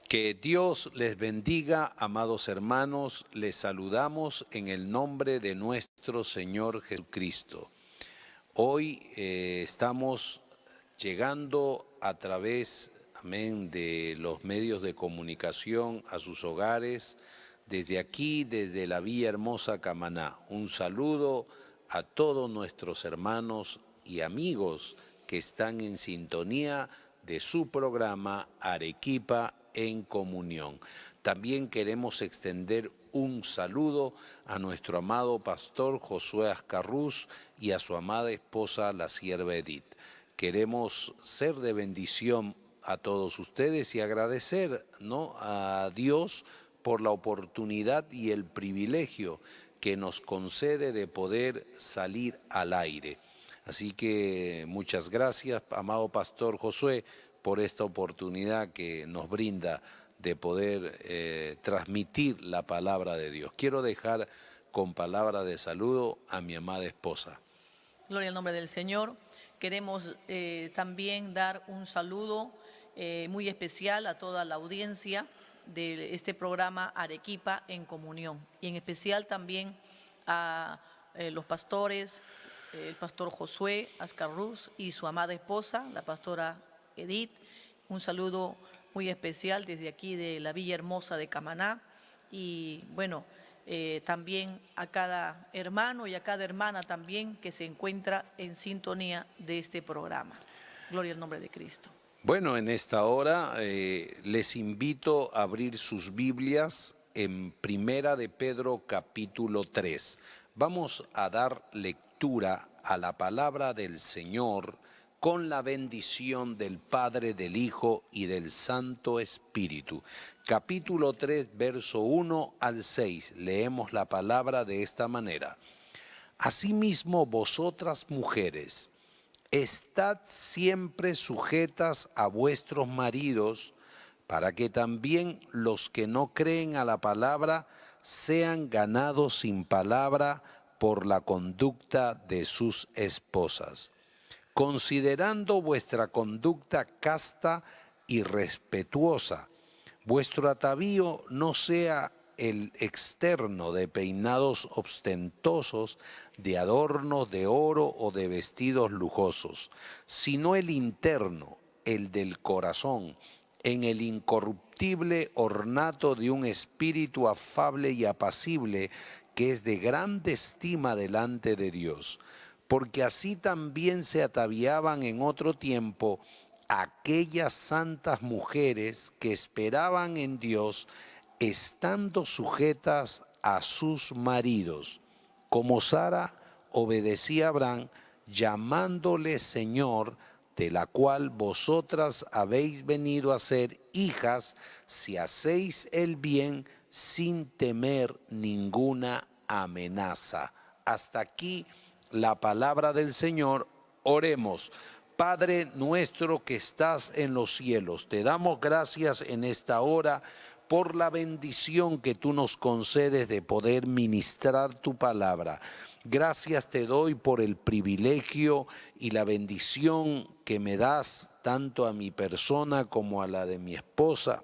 Que Dios les bendiga, amados hermanos, les saludamos en el nombre de nuestro Señor Jesucristo. Hoy estamos llegando a través, amén, de los medios de comunicación a sus hogares, desde aquí, desde la Villa Hermosa Camaná. Un saludo a todos nuestros hermanos y amigos que están en sintonía de su programa Arequipa en Comunión. También queremos extender un saludo a nuestro amado pastor Josué Ascarrús y a su amada esposa, la sierva Edith. Queremos ser de bendición a todos ustedes y agradecer, ¿no?, a Dios por la oportunidad y el privilegio que nos concede de poder salir al aire. Así que muchas gracias, amado pastor Josué, por esta oportunidad que nos brinda de poder transmitir la palabra de Dios. Quiero dejar con palabra de saludo a mi amada esposa. Gloria al nombre del Señor. Queremos también dar un saludo muy especial a toda la audiencia de este programa Arequipa en Comunión, y en especial también a los pastores, el pastor Josué Ascarrús y su amada esposa, la pastora Edith. Un saludo muy especial desde aquí de la Villa Hermosa de Camaná, y bueno, también a cada hermano y a cada hermana también que se encuentra en sintonía de este programa. Gloria al nombre de Cristo. Bueno, en esta hora les invito a abrir sus Biblias en Primera de Pedro capítulo 3. Vamos a dar lectura a la palabra del Señor con la bendición del Padre, del Hijo y del Santo Espíritu. Capítulo 3, verso 1 al 6. Leemos la palabra de esta manera. Asimismo, vosotras mujeres, estad siempre sujetas a vuestros maridos, para que también los que no creen a la palabra sean ganados sin palabra por la conducta de sus esposas, considerando vuestra conducta casta y respetuosa. Vuestro atavío no sea el externo de peinados ostentosos, de adornos de oro o de vestidos lujosos, sino el interno, el del corazón, en el incorruptible ornato de un espíritu afable y apacible, que es de grande estima delante de Dios. Porque así también se ataviaban en otro tiempo aquellas santas mujeres que esperaban en Dios, estando sujetas a sus maridos, como Sara obedecía a Abraham, llamándole Señor, de la cual vosotras habéis venido a ser hijas, si hacéis el bien sin temer ninguna amenaza. Hasta aquí la palabra del Señor. Oremos. Padre nuestro que estás en los cielos, te damos gracias en esta hora por la bendición que tú nos concedes de poder ministrar tu palabra. Gracias te doy por el privilegio y la bendición que me das tanto a mi persona como a la de mi esposa,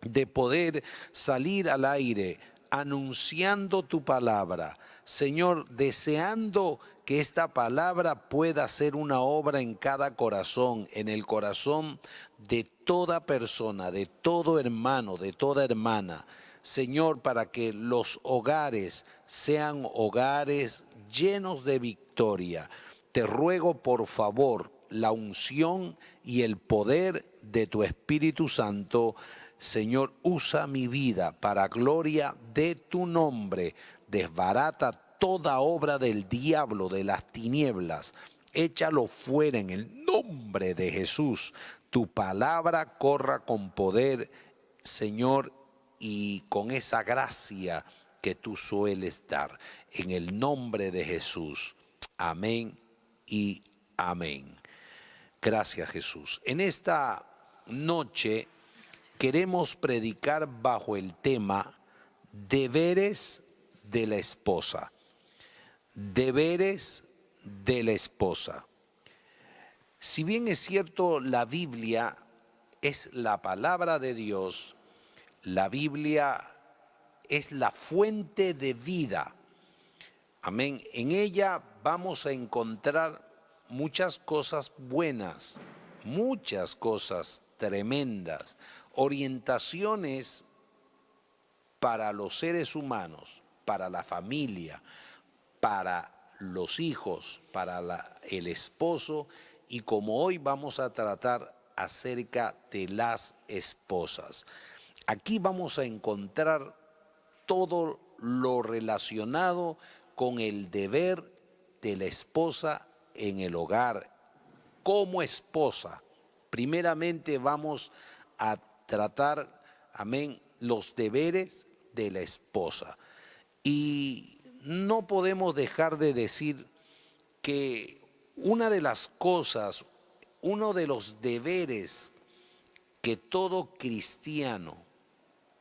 de poder salir al aire anunciando tu palabra. Señor, deseando que esta palabra pueda ser una obra en cada corazón, en el corazón de toda persona, de todo hermano, de toda hermana. Señor, para que los hogares sean hogares llenos de victoria. Te ruego, por favor, la unción y el poder de tu Espíritu Santo. Señor, usa mi vida para gloria de tu nombre. Desbarata toda obra del diablo, de las tinieblas. Échalo fuera en el nombre de Jesús. Tu palabra corra con poder, Señor, y con esa gracia que tú sueles dar. En el nombre de Jesús. Amén y amén. Gracias, Jesús. En esta noche queremos predicar bajo el tema deberes de la esposa. Deberes de la esposa. Si bien es cierto, la Biblia es la palabra de Dios La Biblia es la fuente de vida. Amén. En ella vamos a encontrar muchas cosas buenas, muchas cosas tremendas, orientaciones para los seres humanos, para la familia, para los hijos, para el esposo, y como hoy vamos a tratar acerca de las esposas. Aquí vamos a encontrar todo lo relacionado con el deber de la esposa en el hogar. Como esposa, primeramente vamos a tratar, amén, los deberes de la esposa. Y no podemos dejar de decir que una de las cosas, uno de los deberes que todo cristiano,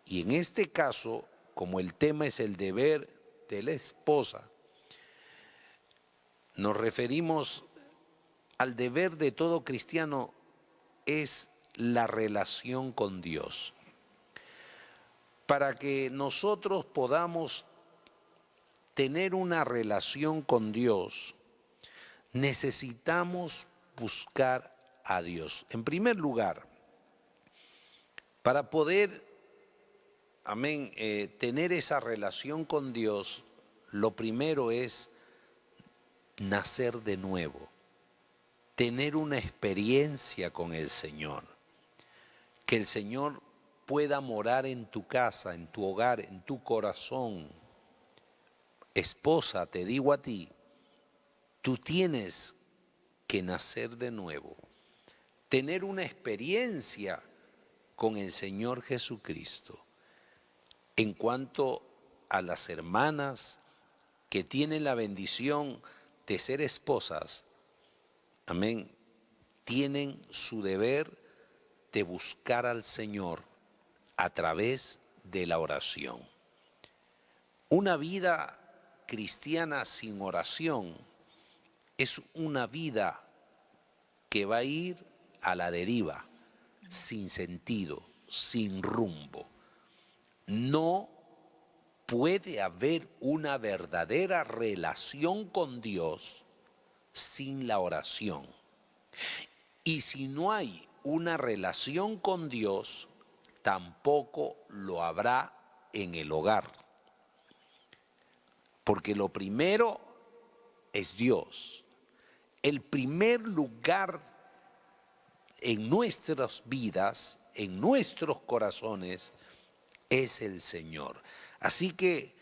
y en este caso, como el tema es el deber de la esposa, nos referimos al deber de todo cristiano, es la relación con Dios. Para que nosotros podamos tener una relación con Dios, necesitamos buscar a Dios. En primer lugar, para poder, amén, tener esa relación con Dios, lo primero es nacer de nuevo, tener una experiencia con el Señor, que el Señor pueda morar en tu casa, en tu hogar, en tu corazón. Esposa, te digo a ti, tú tienes que nacer de nuevo, tener una experiencia con el Señor Jesucristo. En cuanto a las hermanas que tienen la bendición de ser esposas, amén, tienen su deber de buscar al Señor a través de la oración. Una vida cristiana sin oración es una vida que va a ir a la deriva, sin sentido, sin rumbo. No puede haber una verdadera relación con Dios sin la oración. Y si no hay una relación con Dios, tampoco lo habrá en el hogar. Porque lo primero es Dios. El primer lugar en nuestras vidas, en nuestros corazones, es el Señor. Así que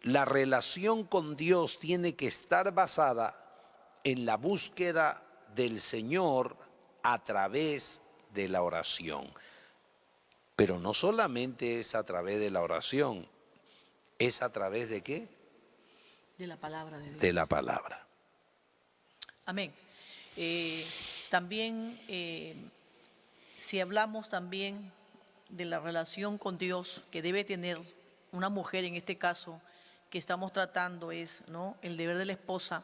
la relación con Dios tiene que estar basada en la búsqueda del Señor a través de la oración. Pero no solamente es a través de la oración, es a través de ¿qué? De la palabra de Dios. De la palabra. Amén. También, si hablamos también de la relación con Dios que debe tener una mujer, en este caso que estamos tratando es, ¿no?, el deber de la esposa,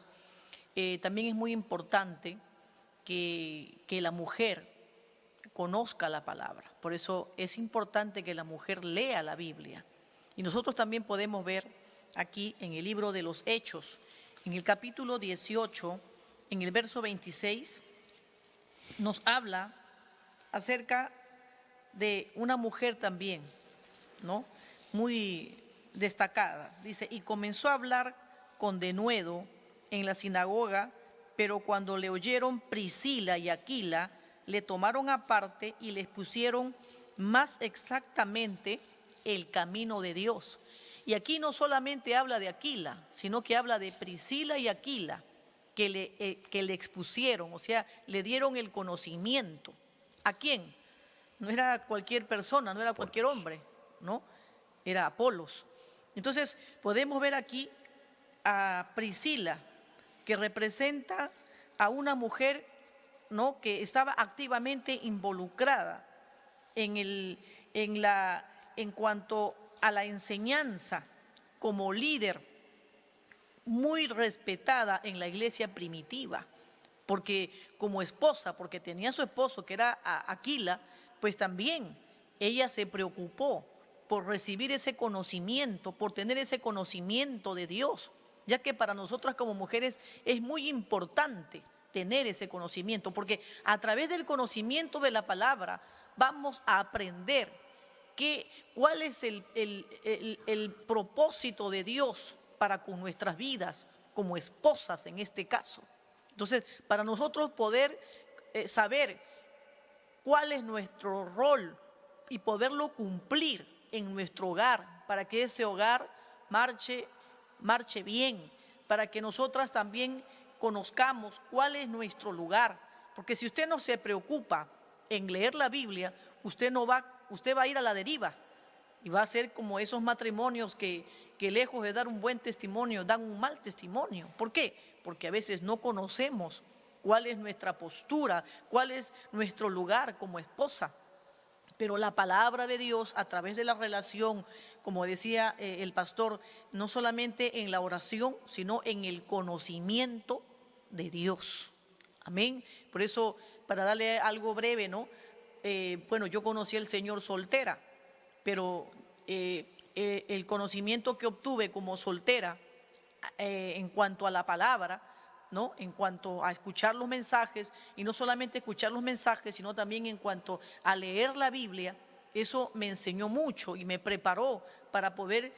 también es muy importante que la mujer conozca la palabra. Por eso es importante que la mujer lea la Biblia. Y nosotros también podemos ver aquí en el libro de los Hechos, en el capítulo 18, en el verso 26, nos habla acerca de una mujer también, ¿no?, muy destacada. Dice, y comenzó a hablar con denuedo en la sinagoga, pero cuando le oyeron Priscila y Aquila, le tomaron aparte y les pusieron más exactamente el camino de Dios. Y aquí no solamente habla de Aquila, sino que habla de Priscila y Aquila, que le expusieron, o sea, le dieron el conocimiento. ¿A quién? No era cualquier persona, no era cualquier hombre, ¿no? Era Apolos. Entonces, podemos ver aquí a Priscila, que representa a una mujer, ¿no?, que estaba activamente involucrada en cuanto a la enseñanza, como líder, muy respetada en la iglesia primitiva, porque como esposa, porque tenía a su esposo que era Aquila, pues también ella se preocupó por recibir ese conocimiento, por tener ese conocimiento de Dios, ya que para nosotras como mujeres es muy importante tener ese conocimiento, porque a través del conocimiento de la palabra vamos a aprender cuál es el propósito de Dios para con nuestras vidas, como esposas en este caso. Entonces, para nosotros poder saber cuál es nuestro rol y poderlo cumplir en nuestro hogar, para que ese hogar marche bien, para que nosotras también conozcamos cuál es nuestro lugar. Porque si usted no se preocupa en leer la Biblia, usted va a ir a la deriva y va a ser como esos matrimonios que lejos de dar un buen testimonio, dan un mal testimonio. ¿Por qué? Porque a veces no conocemos cuál es nuestra postura, cuál es nuestro lugar como esposa. Pero la palabra de Dios, a través de la relación, como decía el pastor, no solamente en la oración, sino en el conocimiento de Dios. Amén. Por eso, para darle algo breve, ¿no? Bueno, yo conocí al Señor soltera, pero el conocimiento que obtuve como soltera en cuanto a la palabra, ¿no? En cuanto a escuchar los mensajes, y no solamente escuchar los mensajes, sino también en cuanto a leer la Biblia, eso me enseñó mucho y me preparó para poder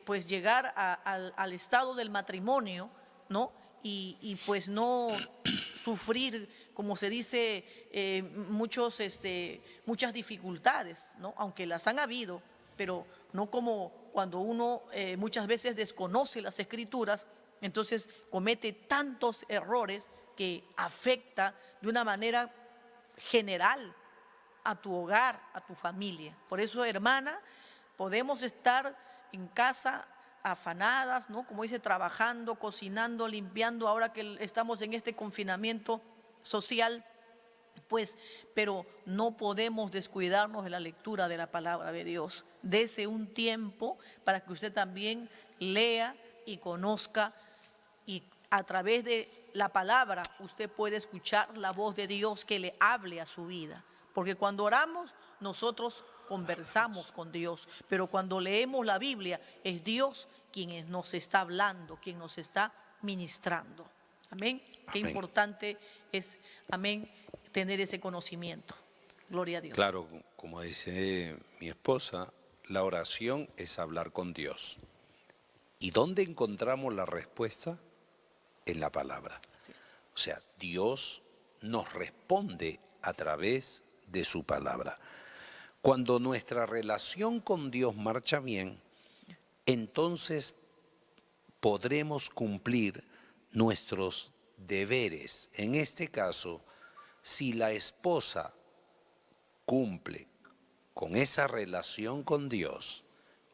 pues llegar al estado del matrimonio, ¿no? Y pues no sufrir, como se dice, muchas dificultades, ¿no? Aunque las han habido, pero no como cuando uno muchas veces desconoce las Escrituras, entonces comete tantos errores que afecta de una manera general a tu hogar, a tu familia. Por eso, hermana, podemos estar en casa afanadas, ¿no? Como dice, trabajando, cocinando, limpiando, ahora que estamos en este confinamiento social, pues, pero no podemos descuidarnos de la lectura de la palabra de Dios. Dese un tiempo para que usted también lea y conozca, y a través de la palabra usted puede escuchar la voz de Dios que le hable a su vida. Porque cuando oramos, nosotros conversamos con Dios, pero cuando leemos la Biblia, es Dios quien nos está hablando, quien nos está ministrando. Amén. Qué importante es, amén, tener ese conocimiento. Gloria a Dios. Claro, como dice mi esposa, la oración es hablar con Dios. ¿Y dónde encontramos la respuesta? En la palabra. Así es. O sea, Dios nos responde a través de su palabra. Cuando nuestra relación con Dios marcha bien, entonces podremos cumplir nuestros deberes. En este caso, si la esposa cumple con esa relación con Dios,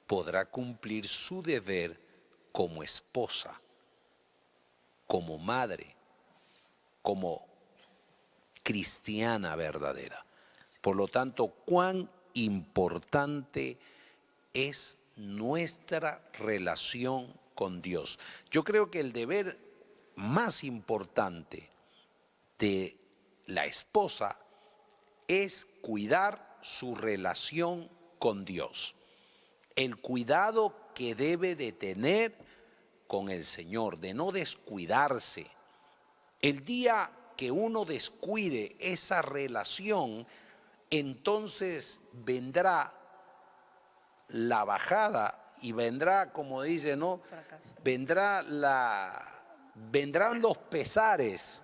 podrá cumplir su deber como esposa, como madre, como cristiana verdadera. Por lo tanto, cuán importante es nuestra relación con Dios. Yo creo que el deber más importante de la esposa es cuidar su relación con Dios. El cuidado que debe de tener con el Señor, de no descuidarse. El día que uno descuide esa relación, entonces vendrá la bajada y vendrá, como dice, ¿no? Fracaso. Vendrán los pesares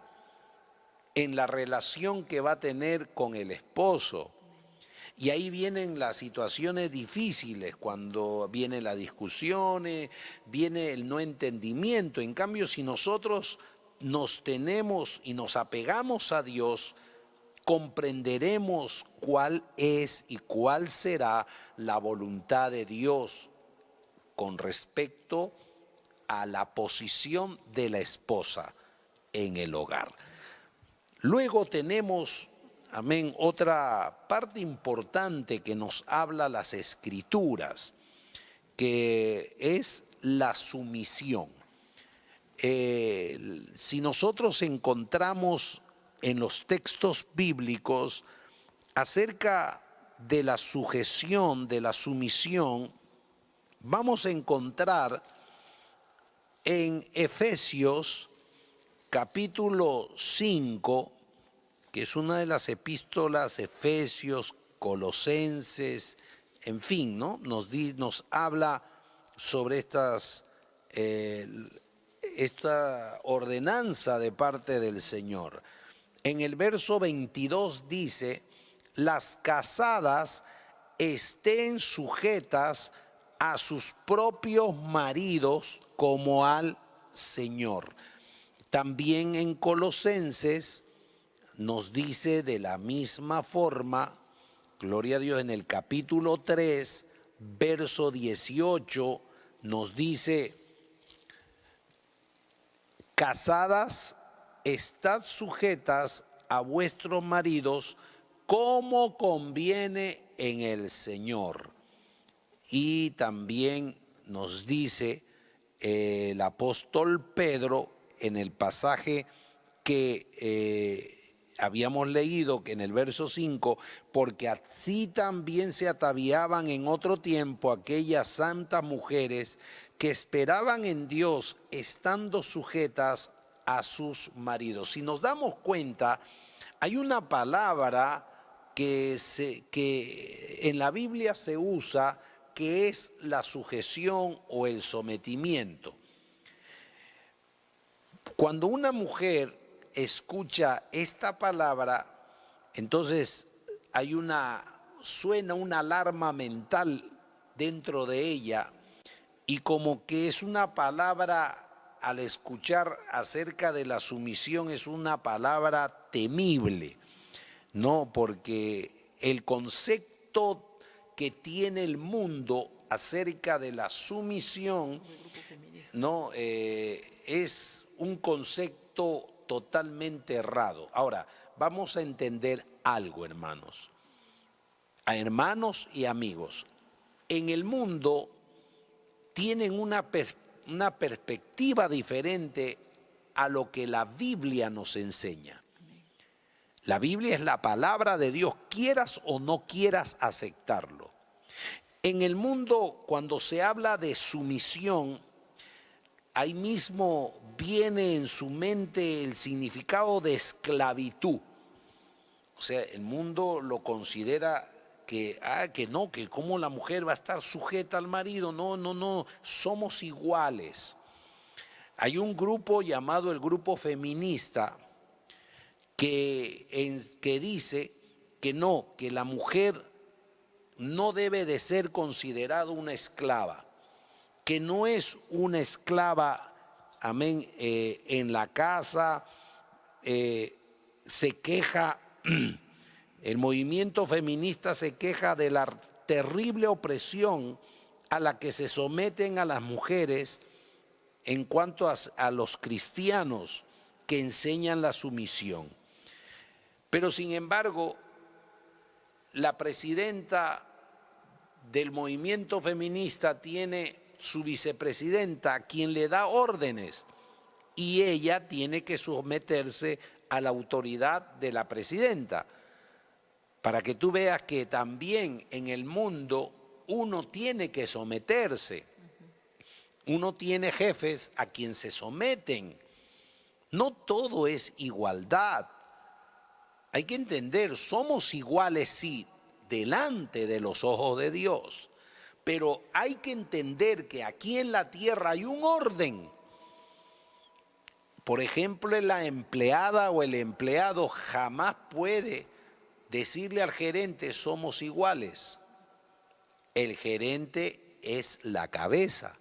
en la relación que va a tener con el esposo. Y ahí vienen las situaciones difíciles, cuando vienen las discusiones, viene el no entendimiento. En cambio, si nosotros nos tenemos y nos apegamos a Dios, comprenderemos cuál es y cuál será la voluntad de Dios con respecto a la posición de la esposa en el hogar. Luego tenemos, amén, otra parte importante que nos habla las Escrituras, que es la sumisión. Si nosotros encontramos en los textos bíblicos acerca de la sujeción, de la sumisión, vamos a encontrar en Efesios capítulo 5, que es una de las epístolas, Efesios, Colosenses, en fin, ¿no? Nos habla sobre esta ordenanza de parte del Señor. En el verso 22 dice: las casadas estén sujetas a sus propios maridos como al Señor. También en Colosenses nos dice de la misma forma, gloria a Dios, en el capítulo 3, verso 18, nos dice: casadas, estad sujetas a vuestros maridos como conviene en el Señor. Y también nos dice el apóstol Pedro en el pasaje que habíamos leído, que en el verso 5, porque así también se ataviaban en otro tiempo aquellas santas mujeres que esperaban en Dios estando sujetas a sus maridos. Si nos damos cuenta, hay una palabra que en la Biblia se usa, que es la sujeción o el sometimiento. Cuando una mujer escucha esta palabra, entonces suena una alarma mental dentro de ella, y como que es una palabra, al escuchar acerca de la sumisión, es una palabra temible, ¿no? Porque el concepto que tiene el mundo acerca de la sumisión, ¿no? Es un concepto totalmente errado. Ahora, vamos a entender algo, hermanos. A hermanos y amigos, en el mundo tienen una perspectiva diferente a lo que la Biblia nos enseña. La Biblia es la palabra de Dios, quieras o no quieras aceptarlo. En el mundo, cuando se habla de sumisión, ahí mismo viene en su mente el significado de esclavitud. O sea, el mundo lo considera que no, que cómo la mujer va a estar sujeta al marido. No, somos iguales. Hay un grupo llamado el grupo feminista que dice que no, que la mujer no debe de ser considerada una esclava, que no es una esclava, amén, en la casa. Se queja, el movimiento feminista se queja de la terrible opresión a la que se someten a las mujeres en cuanto a los cristianos que enseñan la sumisión. Pero sin embargo, la presidenta del movimiento feminista tiene su vicepresidenta, quien le da órdenes, y ella tiene que someterse a la autoridad de la presidenta, para que tú veas que también en el mundo uno tiene que someterse. Uno tiene jefes a quien se someten. No todo es igualdad. Hay que entender, somos iguales, sí, delante de los ojos de Dios, pero hay que entender que aquí en la tierra hay un orden. Por ejemplo, la empleada o el empleado jamás puede decirle al gerente somos iguales. El gerente es la cabeza.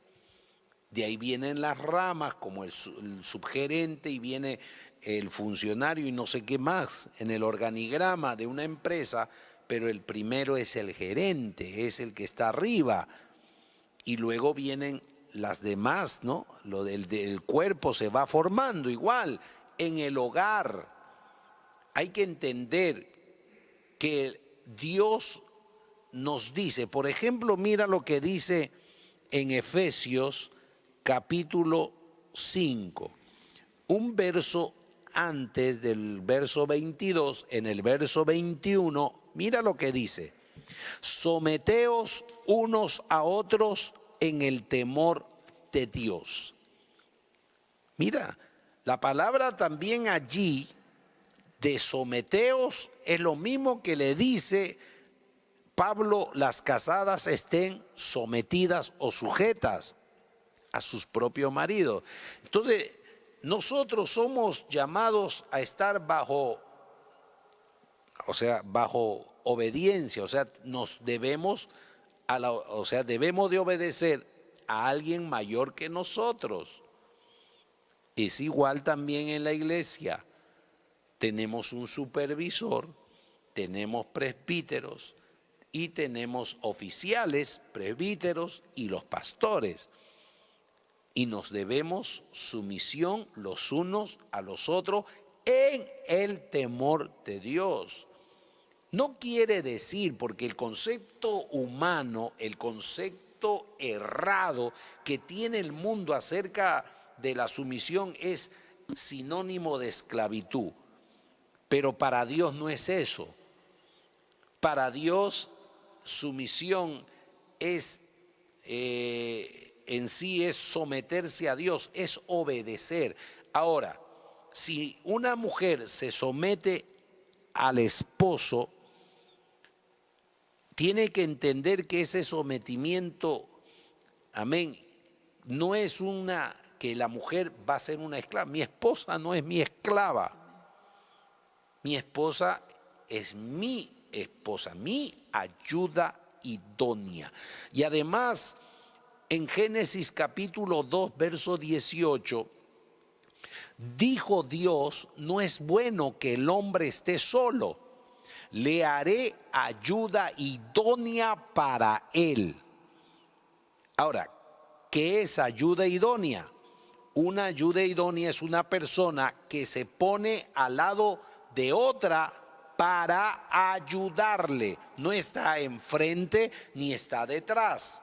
De ahí vienen las ramas como el subgerente, y viene el funcionario y no sé qué más en el organigrama de una empresa, pero el primero es el gerente, es el que está arriba, y luego vienen las demás, ¿no? Lo del cuerpo se va formando igual. En el hogar hay que entender que Dios nos dice, por ejemplo, mira lo que dice en Efesios capítulo 5, un verso antes del verso 22, en el verso 21, mira lo que dice: Someteos unos a otros en el temor de Dios. Mira, la palabra también allí de someteos es lo mismo que le dice Pablo: las casadas estén sometidas o sujetas a sus propios maridos. Entonces, nosotros somos llamados a estar bajo obediencia, debemos de obedecer a alguien mayor que nosotros. Es igual también en la iglesia. Tenemos un supervisor, tenemos presbíteros y tenemos oficiales, presbíteros y los pastores. Y nos debemos sumisión los unos a los otros en el temor de Dios. No quiere decir, porque el concepto humano, el concepto errado que tiene el mundo acerca de la sumisión es sinónimo de esclavitud. Pero para Dios no es eso. Para Dios, sumisión es en sí es someterse a Dios, es obedecer. Ahora, si una mujer se somete al esposo, tiene que entender que ese sometimiento, amén, no es que la mujer va a ser una esclava. Mi esposa no es mi esclava. Mi esposa es mi esposa, mi ayuda idónea. Y además, en Génesis capítulo 2, verso 18, dijo Dios: no es bueno que el hombre esté solo, le haré ayuda idónea para él. Ahora, ¿qué es ayuda idónea? Una ayuda idónea es una persona que se pone al lado de otra para ayudarle. No está enfrente ni está detrás.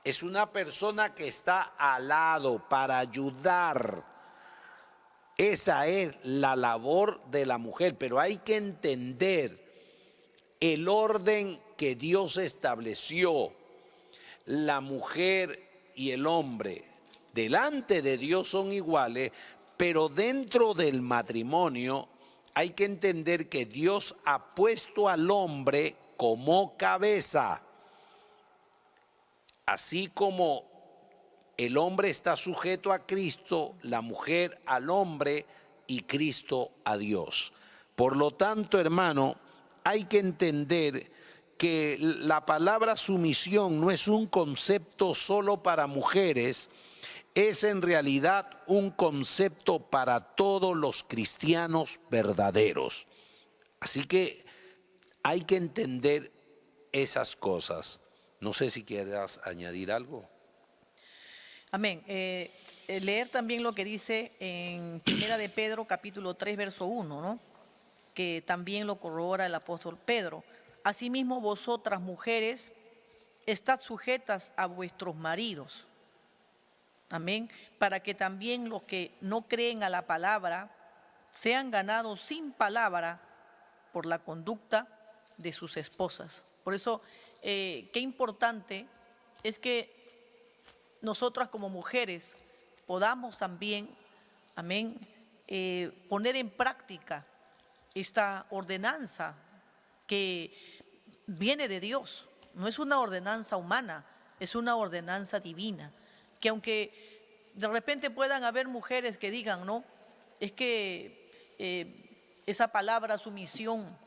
Es una persona que está al lado para ayudar. Esa es la labor de la mujer, pero hay que entender el orden que Dios estableció. La mujer y el hombre delante de Dios son iguales, pero dentro del matrimonio hay que entender que Dios ha puesto al hombre como cabeza. Así como el hombre está sujeto a Cristo, la mujer al hombre y Cristo a Dios. Por lo tanto, hermano, hay que entender que la palabra sumisión no es un concepto solo para mujeres, es en realidad un concepto para todos los cristianos verdaderos. Así que hay que entender esas cosas. No sé si quieras añadir algo. Amén. Leer también lo que dice en 1 de Pedro capítulo 3 verso 1, ¿no? Que también lo corrobora el apóstol Pedro. Asimismo vosotras mujeres estad sujetas a vuestros maridos. Amén. Para que también los que no creen a la palabra sean ganados sin palabra por la conducta de sus esposas. Por eso, qué importante es que nosotras como mujeres podamos también, amén, poner en práctica esta ordenanza que viene de Dios. No es una ordenanza humana, es una ordenanza divina. Que aunque de repente puedan haber mujeres que digan, no, es que esa palabra sumisión,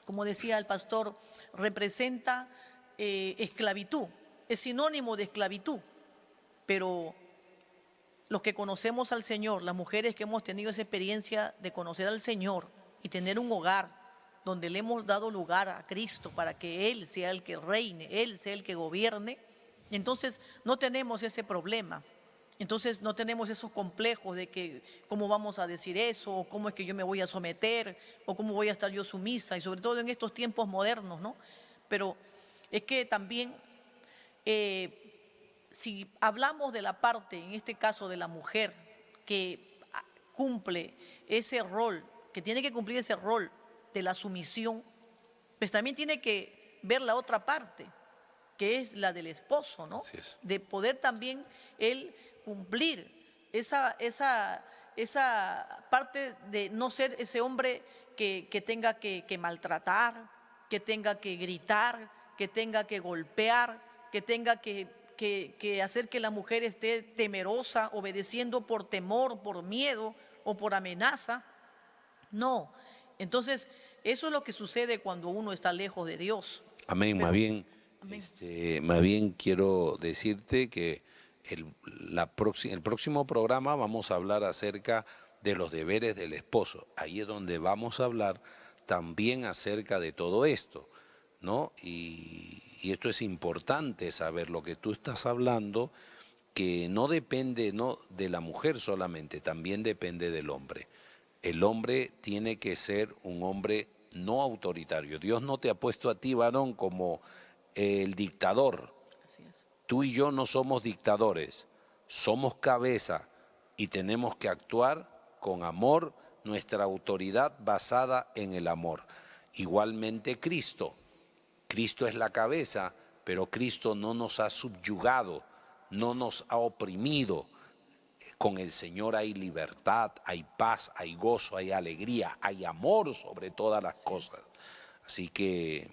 como decía el pastor, representa esclavitud, es sinónimo de esclavitud. Pero los que conocemos al Señor, las mujeres que hemos tenido esa experiencia de conocer al Señor y tener un hogar donde le hemos dado lugar a Cristo para que Él sea el que reine, Él sea el que gobierne, entonces no tenemos ese problema. Entonces no tenemos esos complejos de que cómo vamos a decir eso, o cómo es que yo me voy a someter, o cómo voy a estar yo sumisa, y sobre todo en estos tiempos modernos, ¿no? Pero es que también si hablamos de la parte, en este caso de la mujer, que cumple ese rol, que tiene que cumplir ese rol de la sumisión, pues también tiene que ver la otra parte, que es la del esposo, ¿no? Así es. De poder también él cumplir esa parte de no ser ese hombre que tenga que maltratar, que tenga que gritar, que tenga que golpear, que tenga que hacer que la mujer esté temerosa, obedeciendo por temor, por miedo o por amenaza. No. Entonces, eso es lo que sucede cuando uno está lejos de Dios. Amén. Pero, Amén. Más bien quiero decirte que el próximo programa vamos a hablar acerca de los deberes del esposo. Ahí es donde vamos a hablar también acerca de todo esto, ¿no? Y esto es importante saber lo que tú estás hablando, que no depende no de la mujer solamente, también depende del hombre. El hombre tiene que ser un hombre no autoritario. Dios no te ha puesto a ti, varón, como el dictador. así es. Tú y yo no somos dictadores, somos cabeza y tenemos que actuar con amor, nuestra autoridad basada en el amor. Igualmente Cristo. Cristo es la cabeza, pero Cristo no nos ha subyugado, no nos ha oprimido. Con el Señor hay libertad, hay paz, hay gozo, hay alegría, hay amor sobre todas las cosas. Así que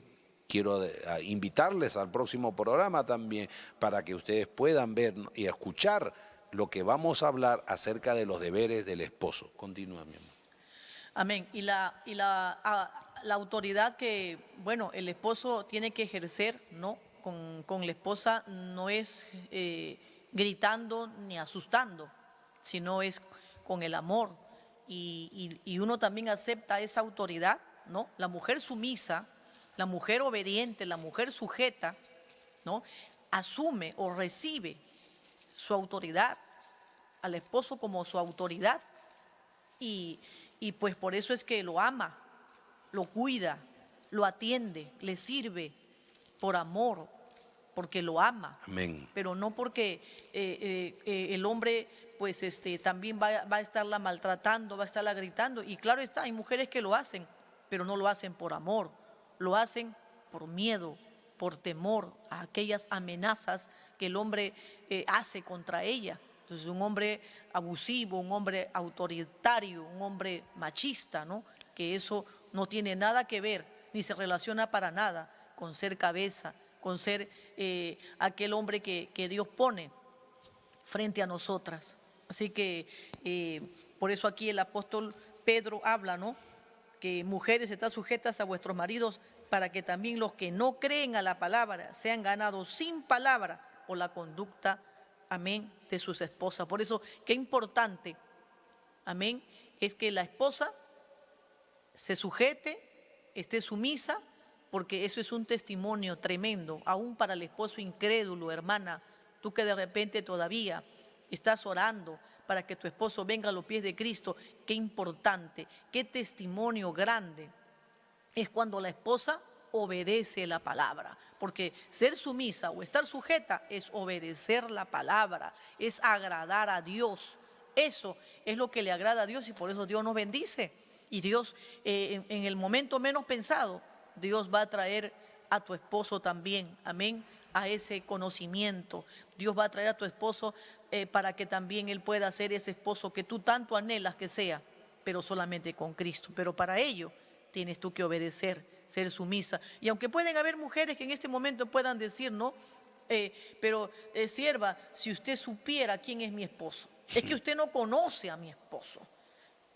quiero invitarles al próximo programa también para que ustedes puedan ver y escuchar lo que vamos a hablar acerca de los deberes del esposo. Continúa, mi amor. Amén. Y la autoridad que, bueno, el esposo tiene que ejercer, ¿no? Con la esposa no es gritando ni asustando, sino es con el amor. Y uno también acepta esa autoridad, ¿no? La mujer sumisa, la mujer obediente, la mujer sujeta, ¿no? Asume o recibe su autoridad, al esposo como su autoridad, y pues por eso es que lo ama, lo cuida, lo atiende, le sirve por amor, porque lo ama. Amén. Pero no porque el hombre pues también va a estarla maltratando, va a estarla gritando. Y claro está, hay mujeres que lo hacen, pero no lo hacen por amor, lo hacen por miedo, por temor a aquellas amenazas que el hombre hace contra ella. Entonces, un hombre abusivo, un hombre autoritario, un hombre machista, ¿no? Que eso no tiene nada que ver, ni se relaciona para nada con ser cabeza, con ser aquel hombre que Dios pone frente a nosotras. Así que por eso aquí el apóstol Pedro habla, ¿no? Que mujeres están sujetas a vuestros maridos para que también los que no creen a la palabra sean ganados sin palabra por la conducta, amén, de sus esposas. Por eso, qué importante, amén, es que la esposa se sujete, esté sumisa, porque eso es un testimonio tremendo, aún para el esposo incrédulo, hermana, tú que de repente todavía estás orando para que tu esposo venga a los pies de Cristo. Qué importante, qué testimonio grande es cuando la esposa obedece la palabra, porque ser sumisa o estar sujeta es obedecer la palabra, es agradar a Dios. Eso es lo que le agrada a Dios y por eso Dios nos bendice. Y Dios, en el momento menos pensado, Dios va a traer a tu esposo también, amén, a ese conocimiento. Dios va a traer a tu esposo para que también él pueda ser ese esposo que tú tanto anhelas que sea, pero solamente con Cristo. Pero para ello tienes tú que obedecer, ser sumisa. Y aunque pueden haber mujeres que en este momento puedan decir, ¿no? Pero sierva, si usted supiera quién es mi esposo, es que usted no conoce a mi esposo.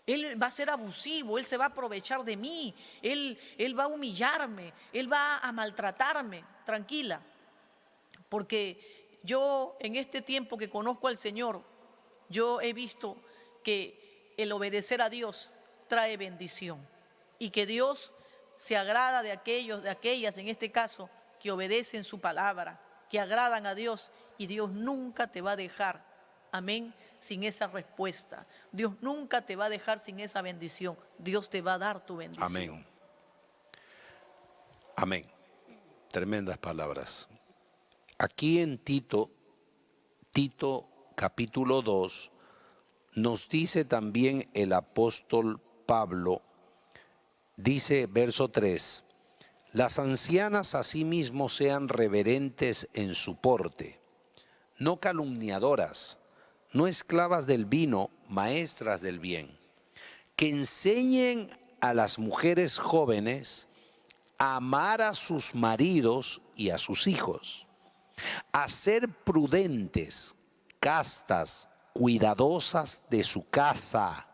Él va a ser abusivo, él se va a aprovechar de mí, él va a humillarme, él va a maltratarme. Tranquila, porque yo en este tiempo que conozco al Señor, yo he visto que el obedecer a Dios trae bendición y que Dios se agrada de aquellos, de aquellas en este caso, que obedecen su palabra, que agradan a Dios, y Dios nunca te va a dejar, amén, sin esa respuesta. Dios nunca te va a dejar sin esa bendición. Dios te va a dar tu bendición. Amén. Amén. Tremendas palabras. Aquí en Tito capítulo 2, nos dice también el apóstol Pablo, dice verso 3, Las ancianas asimismo sean reverentes en su porte, no calumniadoras, no esclavas del vino, maestras del bien, que enseñen a las mujeres jóvenes a amar a sus maridos y a sus hijos, a ser prudentes, castas, cuidadosas de su casa,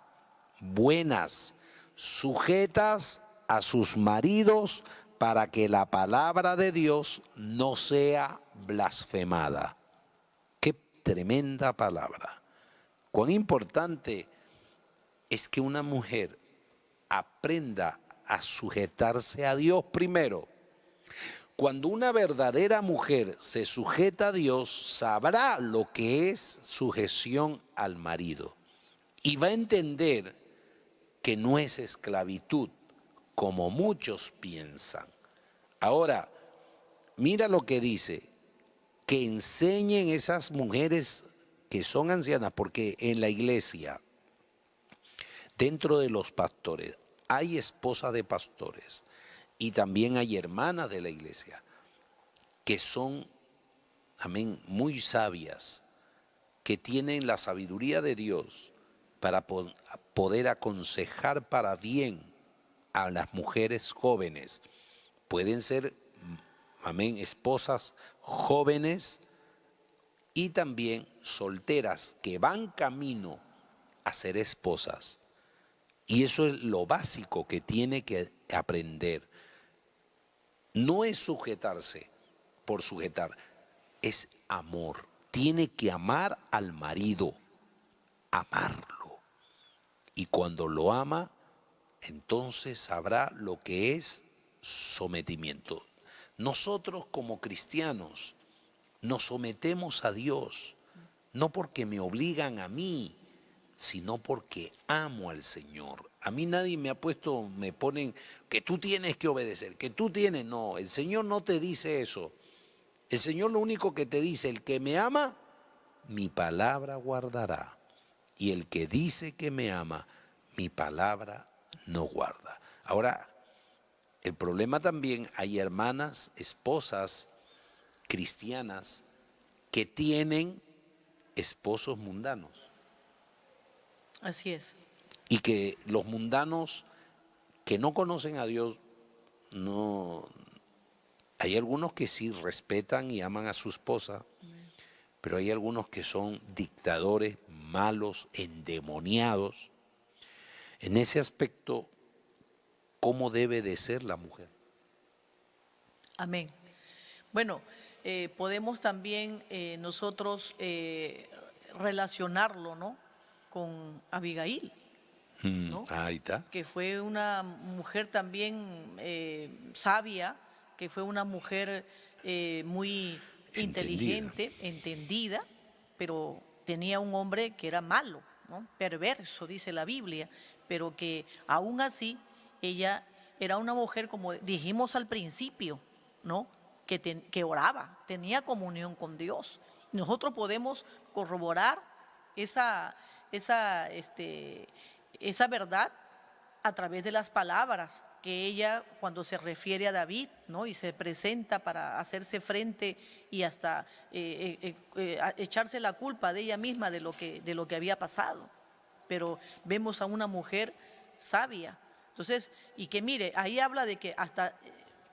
buenas, sujetas a sus maridos, para que la palabra de Dios no sea blasfemada. Qué tremenda palabra. Cuán importante es que una mujer aprenda a sujetarse a Dios primero. Cuando una verdadera mujer se sujeta a Dios, sabrá lo que es sujeción al marido y va a entender que no es esclavitud, como muchos piensan. Ahora, mira lo que dice, que enseñen esas mujeres que son ancianas, porque en la iglesia, dentro de los pastores, hay esposas de pastores y también hay hermanas de la iglesia que son, amén, muy sabias, que tienen la sabiduría de Dios para poder aconsejar para bien a las mujeres jóvenes. Pueden ser, amén, esposas jóvenes y también solteras que van camino a ser esposas. Y eso es lo básico que tiene que aprender. No es sujetarse por sujetar, es amor. Tiene que amar al marido, amarlo. Y cuando lo ama, entonces sabrá lo que es sometimiento. Nosotros como cristianos nos sometemos a Dios, no porque me obligan a mí, sino porque amo al Señor. A mí nadie me ponen que tú tienes que obedecer, que tú tienes, no, el Señor no te dice eso. El Señor lo único que te dice, el que me ama, mi palabra guardará. Y el que dice que me ama, mi palabra no guarda. Ahora, el problema también, hay hermanas, esposas cristianas que tienen esposos mundanos. Así es. Y que los mundanos que no conocen a Dios, no. Hay algunos que sí respetan y aman a su esposa, pero hay algunos que son dictadores, malos, endemoniados. En ese aspecto, ¿cómo debe de ser la mujer? Amén. Bueno, podemos también nosotros relacionarlo, ¿no?, con Abigail, ¿no? Ahí está. Que fue una mujer también sabia, que fue una mujer muy inteligente, entendida, pero tenía un hombre que era malo, ¿no?, perverso, dice la Biblia, pero que aún así ella era una mujer, como dijimos al principio, ¿no?, que oraba, tenía comunión con Dios. Nosotros podemos corroborar esa verdad a través de las palabras que ella, cuando se refiere a David, ¿no?, y se presenta para hacerse frente y hasta echarse la culpa de ella misma de lo que había pasado. Pero vemos a una mujer sabia. Entonces, y que mire, ahí habla de que hasta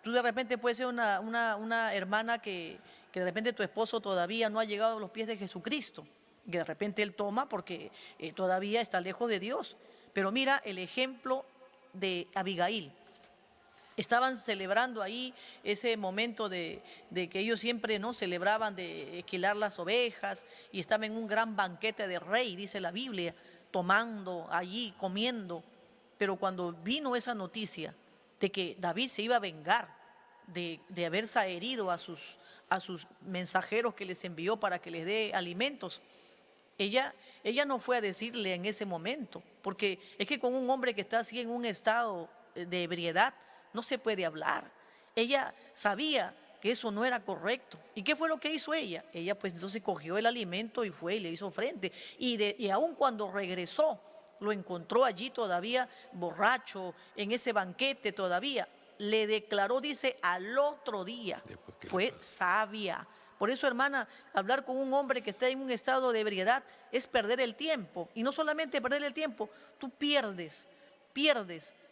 tú de repente puedes ser una hermana que de repente tu esposo todavía no ha llegado a los pies de Jesucristo, que de repente él toma porque todavía está lejos de Dios. Pero mira el ejemplo de Abigail. Estaban celebrando ahí ese momento de que ellos siempre, ¿no?, celebraban de esquilar las ovejas, y estaban en un gran banquete de rey, dice la Biblia, tomando allí, comiendo. Pero cuando vino esa noticia de que David se iba a vengar de haberse herido a sus mensajeros que les envió para que les dé alimentos, ella no fue a decirle en ese momento, porque es que con un hombre que está así en un estado de ebriedad no se puede hablar. Ella sabía que eso no era correcto. ¿Y qué fue lo que hizo ella? Ella pues entonces cogió el alimento y fue y le hizo frente. Y aun cuando regresó, lo encontró allí todavía borracho, en ese banquete todavía. le declaró, dice, al otro día. Fue sabia. Por eso, hermana, hablar con un hombre que está en un estado de ebriedad es perder el tiempo. Y no solamente perder el tiempo, tú pierdes,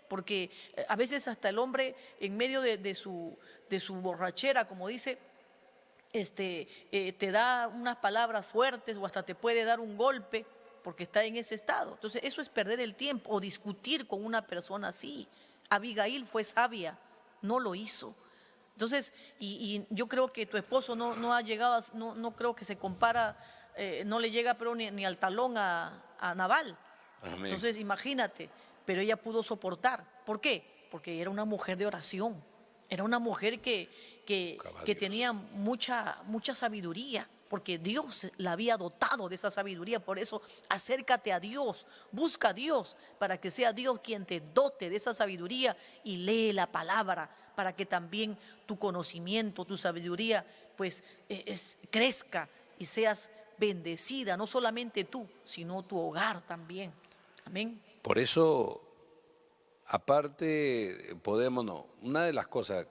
porque a veces hasta el hombre en medio de su borrachera, como dice, te da unas palabras fuertes o hasta te puede dar un golpe porque está en ese estado. Entonces eso es perder el tiempo o discutir con una persona así. Abigail fue sabia, no lo hizo. Entonces, y yo creo que tu esposo no ha llegado, no creo que se compara, no le llega pero ni al talón a Nabal. Amén. Entonces imagínate, pero ella pudo soportar. ¿Por qué? Porque era una mujer de oración, era una mujer que tenía mucha sabiduría, porque Dios la había dotado de esa sabiduría. Por eso acércate a Dios, busca a Dios para que sea Dios quien te dote de esa sabiduría, y lee la palabra para que también tu conocimiento, tu sabiduría pues crezca y seas bendecida, no solamente tú, sino tu hogar también. Amén. Por eso, aparte, una de las cosas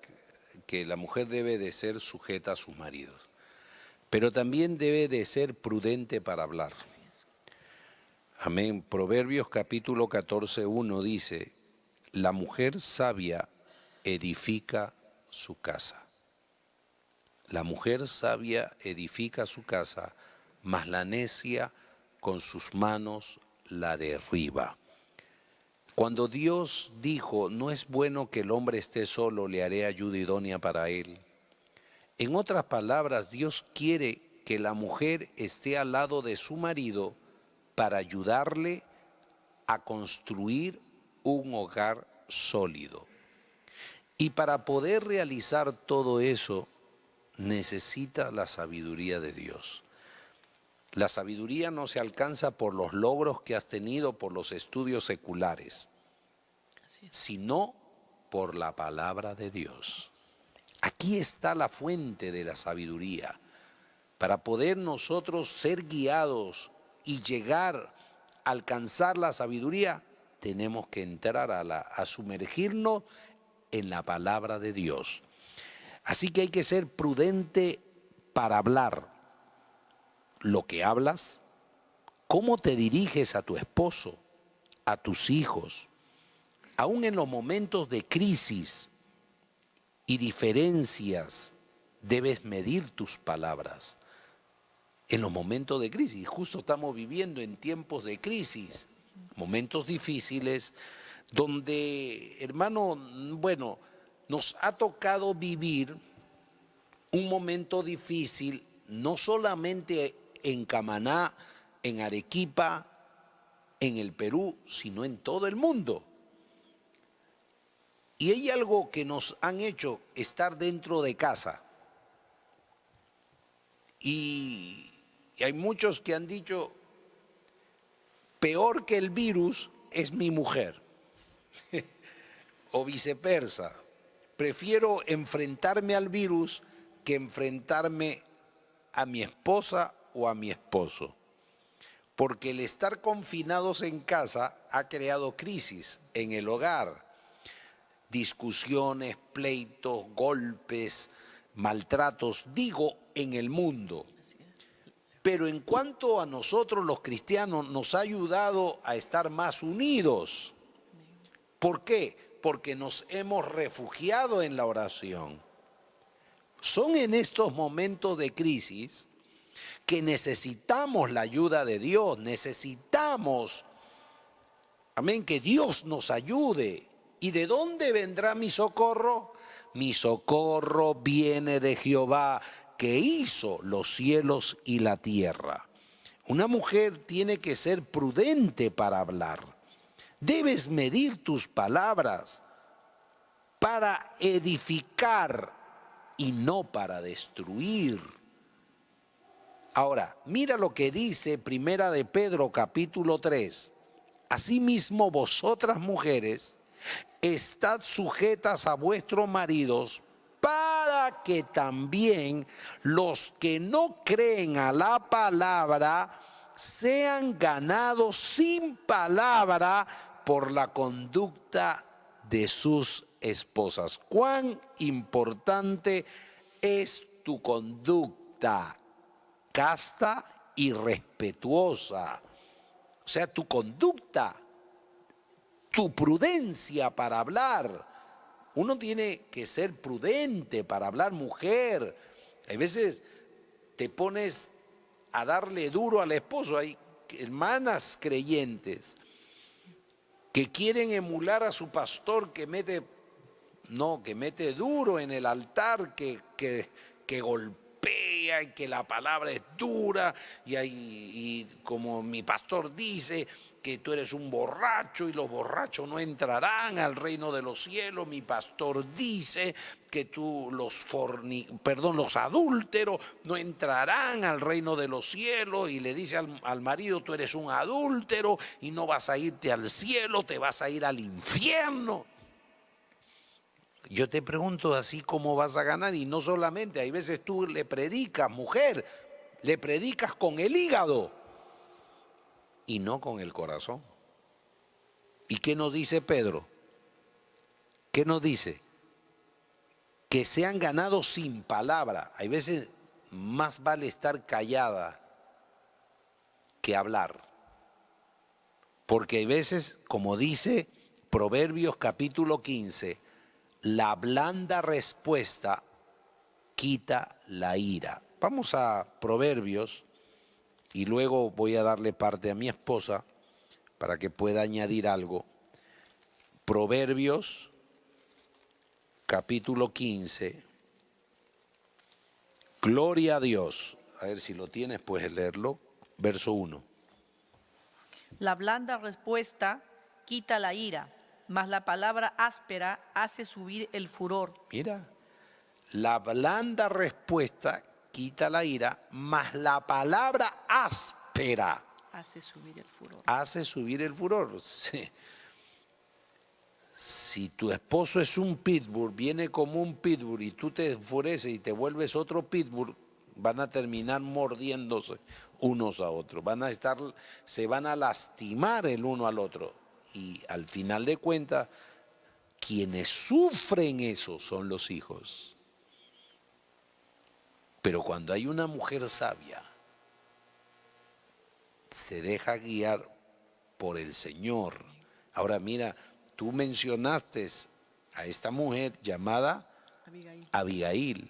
que la mujer debe de ser sujeta a sus maridos, pero también debe de ser prudente para hablar. Amén. Proverbios capítulo 14:1 dice: la mujer sabia edifica su casa. La mujer sabia edifica su casa, mas la necia con sus manos la derriba. Cuando Dios dijo, no es bueno que el hombre esté solo, le haré ayuda idónea para él. En otras palabras, Dios quiere que la mujer esté al lado de su marido para ayudarle a construir un hogar sólido. Y para poder realizar todo eso, necesita la sabiduría de Dios. La sabiduría no se alcanza por los logros que has tenido, por los estudios seculares, sino por la palabra de Dios. Aquí está la fuente de la sabiduría. Para poder nosotros ser guiados y llegar a alcanzar la sabiduría, tenemos que entrar a sumergirnos en la palabra de Dios. Así que hay que ser prudente para hablar. Lo que hablas, cómo te diriges a tu esposo, a tus hijos, aún en los momentos de crisis y diferencias, debes medir tus palabras. En los momentos de crisis, justo estamos viviendo en tiempos de crisis, momentos difíciles, donde, hermano, bueno, nos ha tocado vivir un momento difícil, no solamente en Camaná, en Arequipa, en el Perú, sino en todo el mundo. Y hay algo que nos han hecho estar dentro de casa. Y hay muchos que han dicho, peor que el virus es mi mujer. O viceversa. Prefiero enfrentarme al virus que enfrentarme a mi esposa o a mi esposo. Porque el estar confinados en casa ha creado crisis en el hogar. Discusiones, pleitos, golpes, maltratos, digo, en el mundo. Pero en cuanto a nosotros los cristianos, nos ha ayudado a estar más unidos. ¿Por qué? Porque nos hemos refugiado en la oración. Son en estos momentos de crisis que necesitamos la ayuda de Dios, necesitamos, amén, que Dios nos ayude. ¿Y de dónde vendrá mi socorro? Mi socorro viene de Jehová, que hizo los cielos y la tierra. Una mujer tiene que ser prudente para hablar. Debes medir tus palabras para edificar y no para destruir. Ahora, mira lo que dice Primera de Pedro capítulo 3. Asimismo vosotras mujeres, estad sujetas a vuestros maridos, para que también los que no creen a la palabra sean ganados sin palabra por la conducta de sus esposas. ¿Cuán importante es tu conducta casta y respetuosa? O sea, tu conducta, tu prudencia para hablar. Uno tiene que ser prudente para hablar, mujer. Hay veces te pones a darle duro al esposo. Hay hermanas creyentes que quieren emular a su pastor que mete duro en el altar, que golpea y que la palabra es dura y como mi pastor dice que tú eres un borracho y los borrachos no entrarán al reino de los cielos. Mi pastor dice que los adúlteros no entrarán al reino de los cielos, y le dice al marido, tú eres un adúltero y no vas a irte al cielo, te vas a ir al infierno. Yo te pregunto, así cómo vas a ganar. Y no solamente, hay veces tú le predicas, mujer, le predicas con el hígado y no con el corazón. ¿Y qué nos dice Pedro? ¿Qué nos dice? Que sean ganados sin palabra. Hay veces más vale estar callada que hablar. Porque hay veces, como dice Proverbios capítulo 15, la blanda respuesta quita la ira. Vamos a Proverbios y luego voy a darle parte a mi esposa para que pueda añadir algo. Proverbios capítulo 15. Gloria a Dios. A ver si lo tienes, puedes leerlo. Verso 1. La blanda respuesta quita la ira, mas la palabra áspera hace subir el furor. Mira, la blanda respuesta quita la ira, mas la palabra áspera Hace subir el furor. hace subir el furor. Sí. Si tu esposo es un pitbull, viene como un pitbull y tú te enfureces y te vuelves otro pitbull, van a terminar mordiéndose unos a otros. Se van a lastimar el uno al otro. Y al final de cuentas, quienes sufren eso son los hijos. Pero cuando hay una mujer sabia, se deja guiar por el Señor. Ahora mira, tú mencionaste a esta mujer llamada Abigail.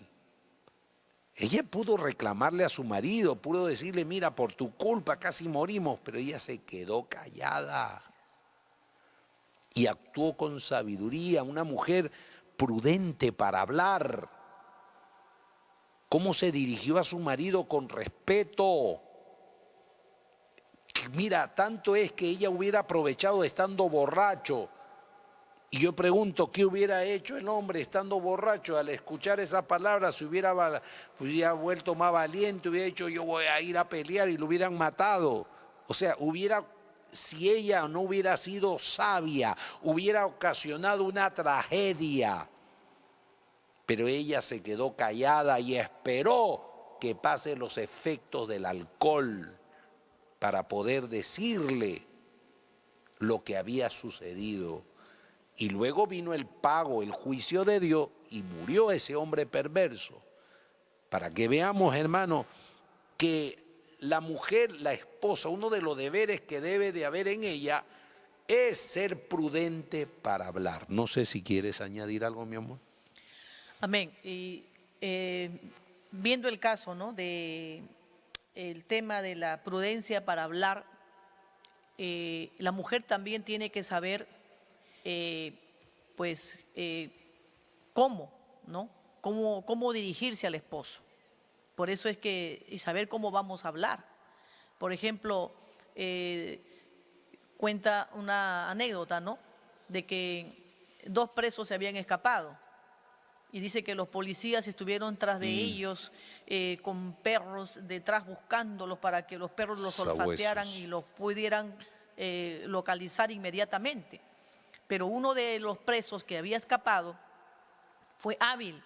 Ella pudo reclamarle a su marido, pudo decirle, mira, por tu culpa casi morimos, pero ella se quedó callada y actuó con sabiduría, una mujer prudente para hablar. Cómo se dirigió a su marido con respeto. Mira, tanto es que ella hubiera aprovechado estando borracho. Y yo pregunto, ¿qué hubiera hecho el hombre estando borracho? Al escuchar esa palabra se hubiera vuelto más valiente, hubiera dicho, yo voy a ir a pelear, y lo hubieran matado. O sea, si ella no hubiera sido sabia, hubiera ocasionado una tragedia. Pero ella se quedó callada y esperó que pasen los efectos del alcohol para poder decirle lo que había sucedido. Y luego vino el pago, el juicio de Dios, y murió ese hombre perverso. Para que veamos, hermano, que la mujer, la esposa, uno de los deberes que debe de haber en ella es ser prudente para hablar. No sé si quieres añadir algo, mi amor. Amén. Y viendo el caso, ¿no?, de el tema de la prudencia para hablar, la mujer también tiene que saber, cómo, ¿no? Cómo dirigirse al esposo. Por eso es que, y saber cómo vamos a hablar. Por ejemplo, cuenta una anécdota, ¿no?, de que 2 presos se habían escapado. Y dice que los policías estuvieron tras de ellos con perros detrás buscándolos para que los perros los olfatearan y los pudieran localizar inmediatamente. Pero uno de los presos que había escapado fue hábil,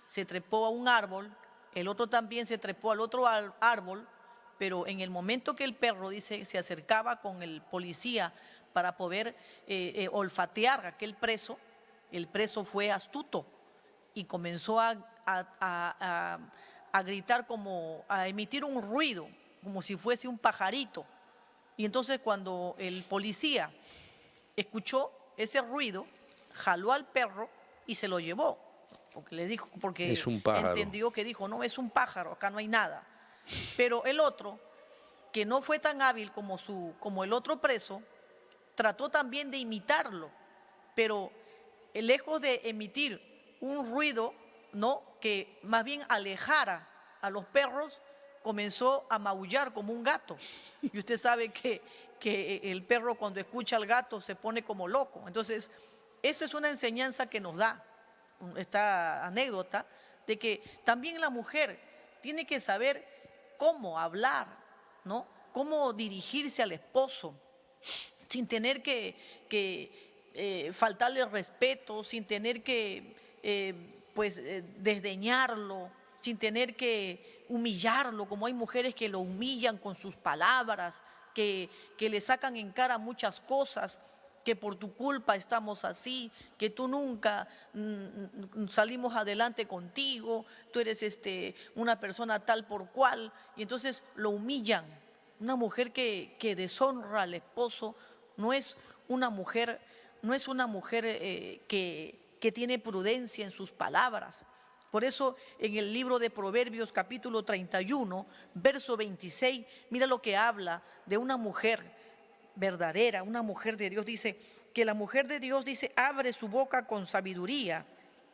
se trepó a un árbol, el otro también se trepó al otro árbol, pero en el momento que el perro, dice, se acercaba con el policía para poder olfatear a aquel preso, el preso fue astuto y comenzó a gritar, como a emitir un ruido, como si fuese un pajarito. Y entonces cuando el policía escuchó ese ruido, jaló al perro y se lo llevó, porque Es un pájaro. entendió que dijo, no, es un pájaro, acá no hay nada. Pero el otro, que no fue tan hábil como el otro preso, trató también de imitarlo, pero lejos de emitir un ruido, ¿no?, que más bien alejara a los perros, comenzó a maullar como un gato. Y usted sabe que el perro, cuando escucha al gato, se pone como loco. Entonces, esa es una enseñanza que nos da esta anécdota, de que también la mujer tiene que saber cómo hablar, ¿no?, cómo dirigirse al esposo, sin tener que faltarle respeto, sin tener que desdeñarlo, sin tener que humillarlo, como hay mujeres que lo humillan con sus palabras, que le sacan en cara muchas cosas, que por tu culpa estamos así, que tú nunca salimos adelante contigo, tú eres una persona tal por cual, y entonces lo humillan. Una mujer que deshonra al esposo no es una mujer, que tiene prudencia en sus palabras. Por eso en el libro de Proverbios capítulo 31, verso 26, mira lo que habla de una mujer verdadera, una mujer de Dios. Dice que la mujer de Dios, dice, abre su boca con sabiduría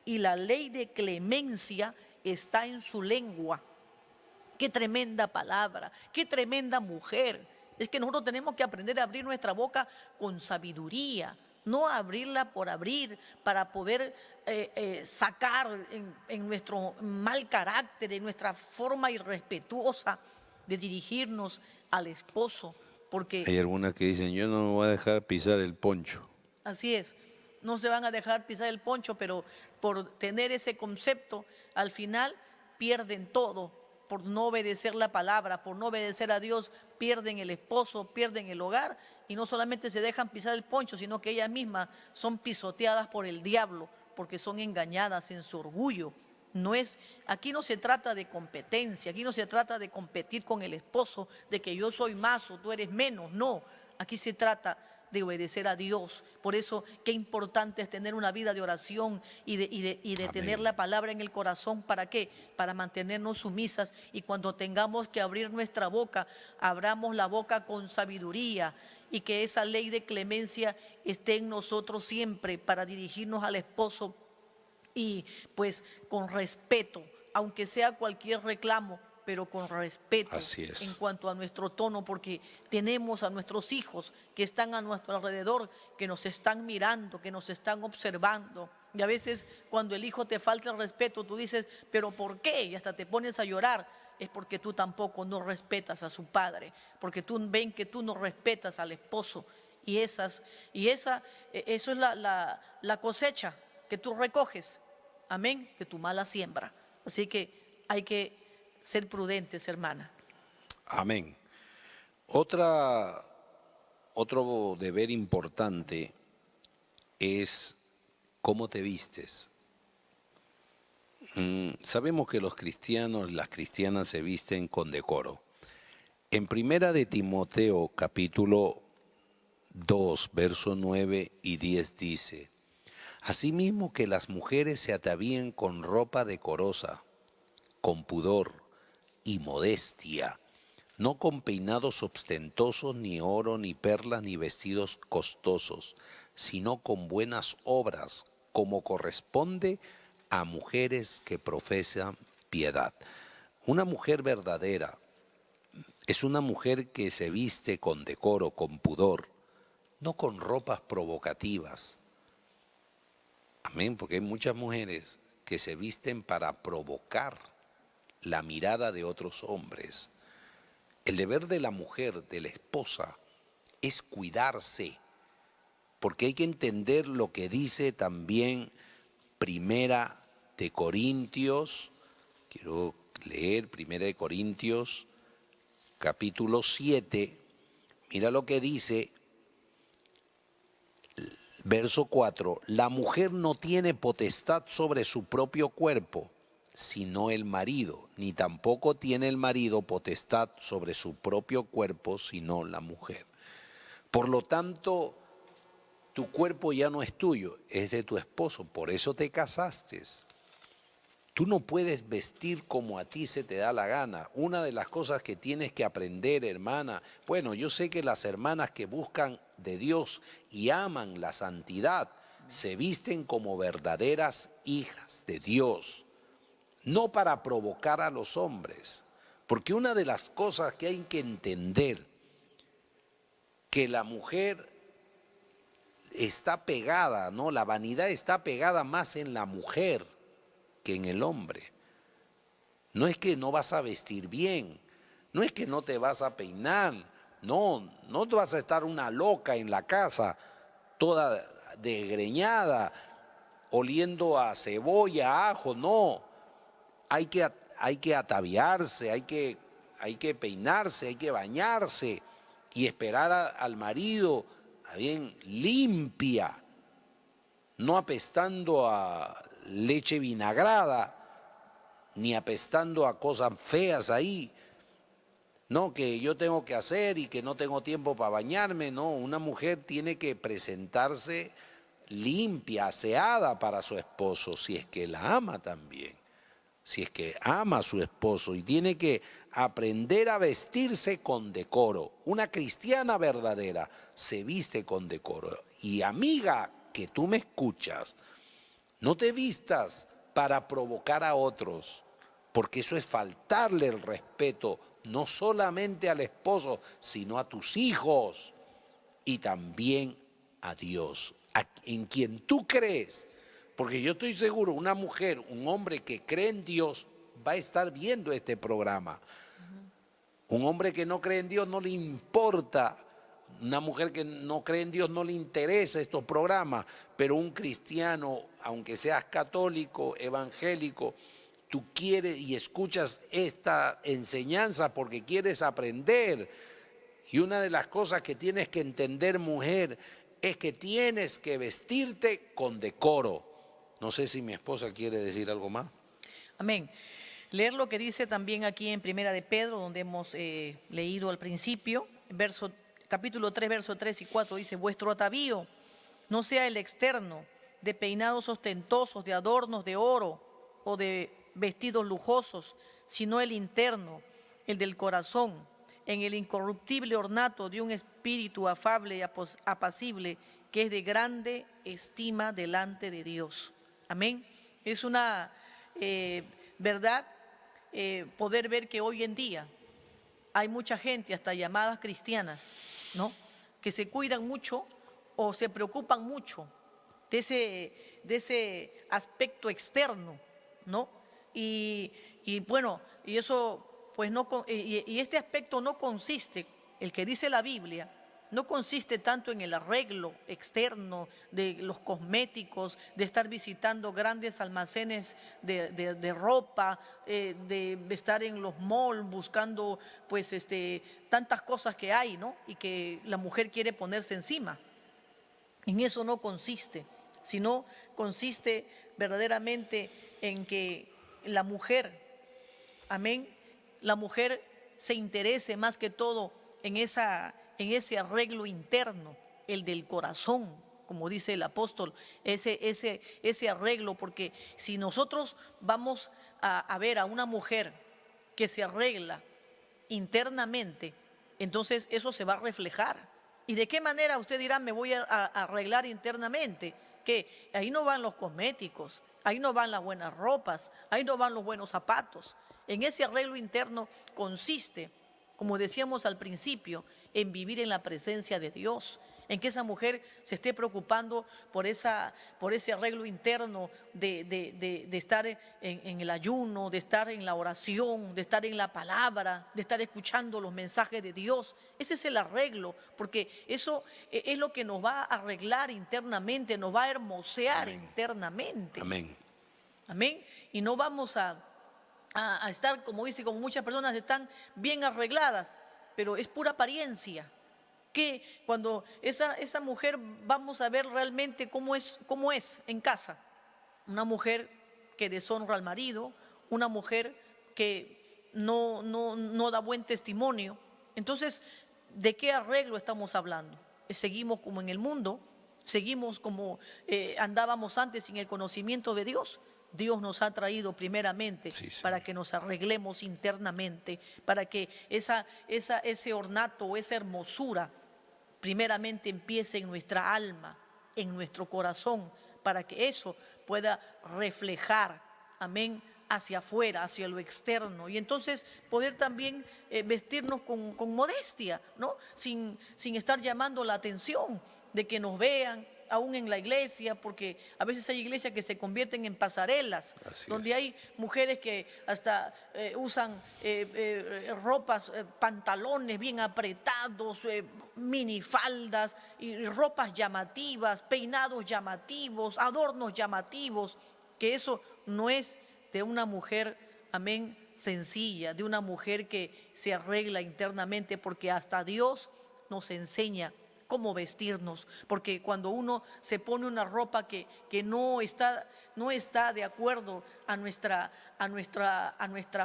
y la ley de clemencia está en su lengua. Qué tremenda palabra, qué tremenda mujer. Es que nosotros tenemos que aprender a abrir nuestra boca con sabiduría, no abrirla por abrir, para poder sacar en nuestro mal carácter, en nuestra forma irrespetuosa de dirigirnos al esposo, porque Hay algunas que dicen, yo no me voy a dejar pisar el poncho. así es, no se van a dejar pisar el poncho, pero por tener ese concepto, al final pierden todo, por no obedecer la palabra, por no obedecer a Dios, pierden el esposo, pierden el hogar, y no solamente se dejan pisar el poncho, sino que ellas mismas son pisoteadas por el diablo, porque son engañadas en su orgullo. Aquí no se trata de competencia, aquí no se trata de competir con el esposo, de que yo soy más o tú eres menos, no, aquí se trata de obedecer a Dios. Por eso qué importante es tener una vida de oración y de tener la palabra en el corazón. ¿Para qué? Para mantenernos sumisas, y cuando tengamos que abrir nuestra boca, abramos la boca con sabiduría, y que esa ley de clemencia esté en nosotros siempre para dirigirnos al esposo, y pues con respeto, aunque sea cualquier reclamo, pero con respeto. Así es. En cuanto a nuestro tono, porque tenemos a nuestros hijos que están a nuestro alrededor, que nos están mirando, que nos están observando. Y a veces cuando el hijo te falta el respeto, tú dices, ¿pero por qué? Y hasta te pones a llorar. Es porque tú tampoco no respetas a su padre, porque tú ven que tú no respetas al esposo. Y eso es la cosecha que tú recoges, amén, de tu mala siembra. Así que hay que ser prudentes, hermana. Amén. Otro deber importante es cómo te vistes. Sabemos que los cristianos, las cristianas se visten con decoro. En Primera de Timoteo, capítulo 2, verso 9 y 10 dice: asimismo que las mujeres se atavíen con ropa decorosa, con pudor y modestia, no con peinados ostentosos, ni oro, ni perlas, ni vestidos costosos, sino con buenas obras, como corresponde a mujeres que profesan piedad. Una mujer verdadera es una mujer que se viste con decoro, con pudor, no con ropas provocativas. Amén, porque hay muchas mujeres que se visten para provocar la mirada de otros hombres. El deber de la mujer, de la esposa, es cuidarse, porque hay que entender lo que dice también Primera de Corintios. Quiero leer Primera de Corintios, capítulo 7. Mira lo que dice, Verso 4, la mujer no tiene potestad sobre su propio cuerpo, sino el marido, ni tampoco tiene el marido potestad sobre su propio cuerpo, sino la mujer. Por lo tanto, tu cuerpo ya no es tuyo, es de tu esposo, por eso te casaste. Tú no puedes vestir como a ti se te da la gana. Una de las cosas que tienes que aprender, hermana, bueno, yo sé que las hermanas que buscan de Dios y aman la santidad, se visten como verdaderas hijas de Dios, no para provocar a los hombres. Porque una de las cosas que hay que entender, que la mujer está pegada, ¿no? La vanidad está pegada más en la mujer que en el hombre. No es que no vas a vestir bien, no es que no te vas a peinar, no te vas a estar una loca en la casa, toda desgreñada, oliendo a cebolla, a ajo, no. Hay que ataviarse, hay que peinarse, hay que bañarse y esperar al marido bien limpia, no apestando a leche vinagrada, ni apestando a cosas feas ahí. No, que yo tengo que hacer y que no tengo tiempo para bañarme. No, una mujer tiene que presentarse limpia, aseada para su esposo, si es que la ama también, si es que ama a su esposo, y tiene que aprender a vestirse con decoro. Una cristiana verdadera se viste con decoro. Y amiga, que tú me escuchas, no te vistas para provocar a otros, porque eso es faltarle el respeto no solamente al esposo, sino a tus hijos y también a Dios, en quien tú crees. Porque yo estoy seguro, una mujer, un hombre que cree en Dios va a estar viendo este programa. Un hombre que no cree en Dios no le importa. Una mujer que no cree en Dios no le interesa estos programas, pero un cristiano, aunque seas católico, evangélico, tú quieres y escuchas esta enseñanza porque quieres aprender. Y una de las cosas que tienes que entender, mujer, es que tienes que vestirte con decoro. No sé si mi esposa quiere decir algo más. Amén. Leer lo que dice también aquí en Primera de Pedro, donde hemos leído al principio, capítulo 3, verso 3 y 4, dice: vuestro atavío no sea el externo, de peinados ostentosos, de adornos de oro o de vestidos lujosos, sino el interno, el del corazón, en el incorruptible ornato de un espíritu afable y apacible, que es de grande estima delante de Dios. Amén. Es una verdad poder ver que hoy en día hay mucha gente, hasta llamadas cristianas, ¿no?, que se cuidan mucho o se preocupan mucho de ese aspecto externo, ¿no? Y bueno, y eso, pues no, y este aspecto no consiste, el que dice la Biblia, no consiste tanto en el arreglo externo de los cosméticos, de estar visitando grandes almacenes de ropa, de estar en los malls buscando pues tantas cosas que hay, ¿no?, y que la mujer quiere ponerse encima. En eso no consiste, sino consiste verdaderamente en que la mujer, amén, la mujer se interese más que todo en ese arreglo interno, el del corazón, como dice el apóstol, ese arreglo, porque si nosotros vamos a ver a una mujer que se arregla internamente, entonces eso se va a reflejar. ¿Y de qué manera usted dirá, me voy a arreglar internamente? Que ahí no van los cosméticos, ahí no van las buenas ropas, ahí no van los buenos zapatos. En ese arreglo interno consiste, como decíamos al principio, en vivir en la presencia de Dios, en que esa mujer se esté preocupando por ese arreglo interno de estar en el ayuno, de estar en la oración, de estar en la palabra, de estar escuchando los mensajes de Dios. Ese es el arreglo, porque eso es lo que nos va a arreglar internamente, nos va a hermosear internamente. Amén. Amén. Y no vamos a estar, como dice, como muchas personas están bien arregladas, pero es pura apariencia. Que cuando esa mujer, vamos a ver realmente cómo es en casa. Una mujer que deshonra al marido, una mujer que no da buen testimonio. Entonces, ¿de qué arreglo estamos hablando? ¿Seguimos como en el mundo? ¿Seguimos como andábamos antes sin el conocimiento de Dios? Dios nos ha traído primeramente Sí, para Señor. que nos arreglemos internamente, para que ese ornato o esa hermosura primeramente empiece en nuestra alma, en nuestro corazón, para que eso pueda reflejar, amén, hacia afuera, hacia lo externo. Y entonces poder también vestirnos con modestia, ¿no? Sin estar llamando la atención de que nos vean, aún en la iglesia, porque a veces hay iglesias que se convierten en pasarelas, Así donde es. hay mujeres que hasta usan ropas, pantalones bien apretados, minifaldas y ropas llamativas, peinados llamativos, adornos llamativos, que eso no es de una mujer, amén, sencilla, de una mujer que se arregla internamente, porque hasta Dios nos enseña cómo vestirnos, porque cuando uno se pone una ropa que no está de acuerdo a nuestra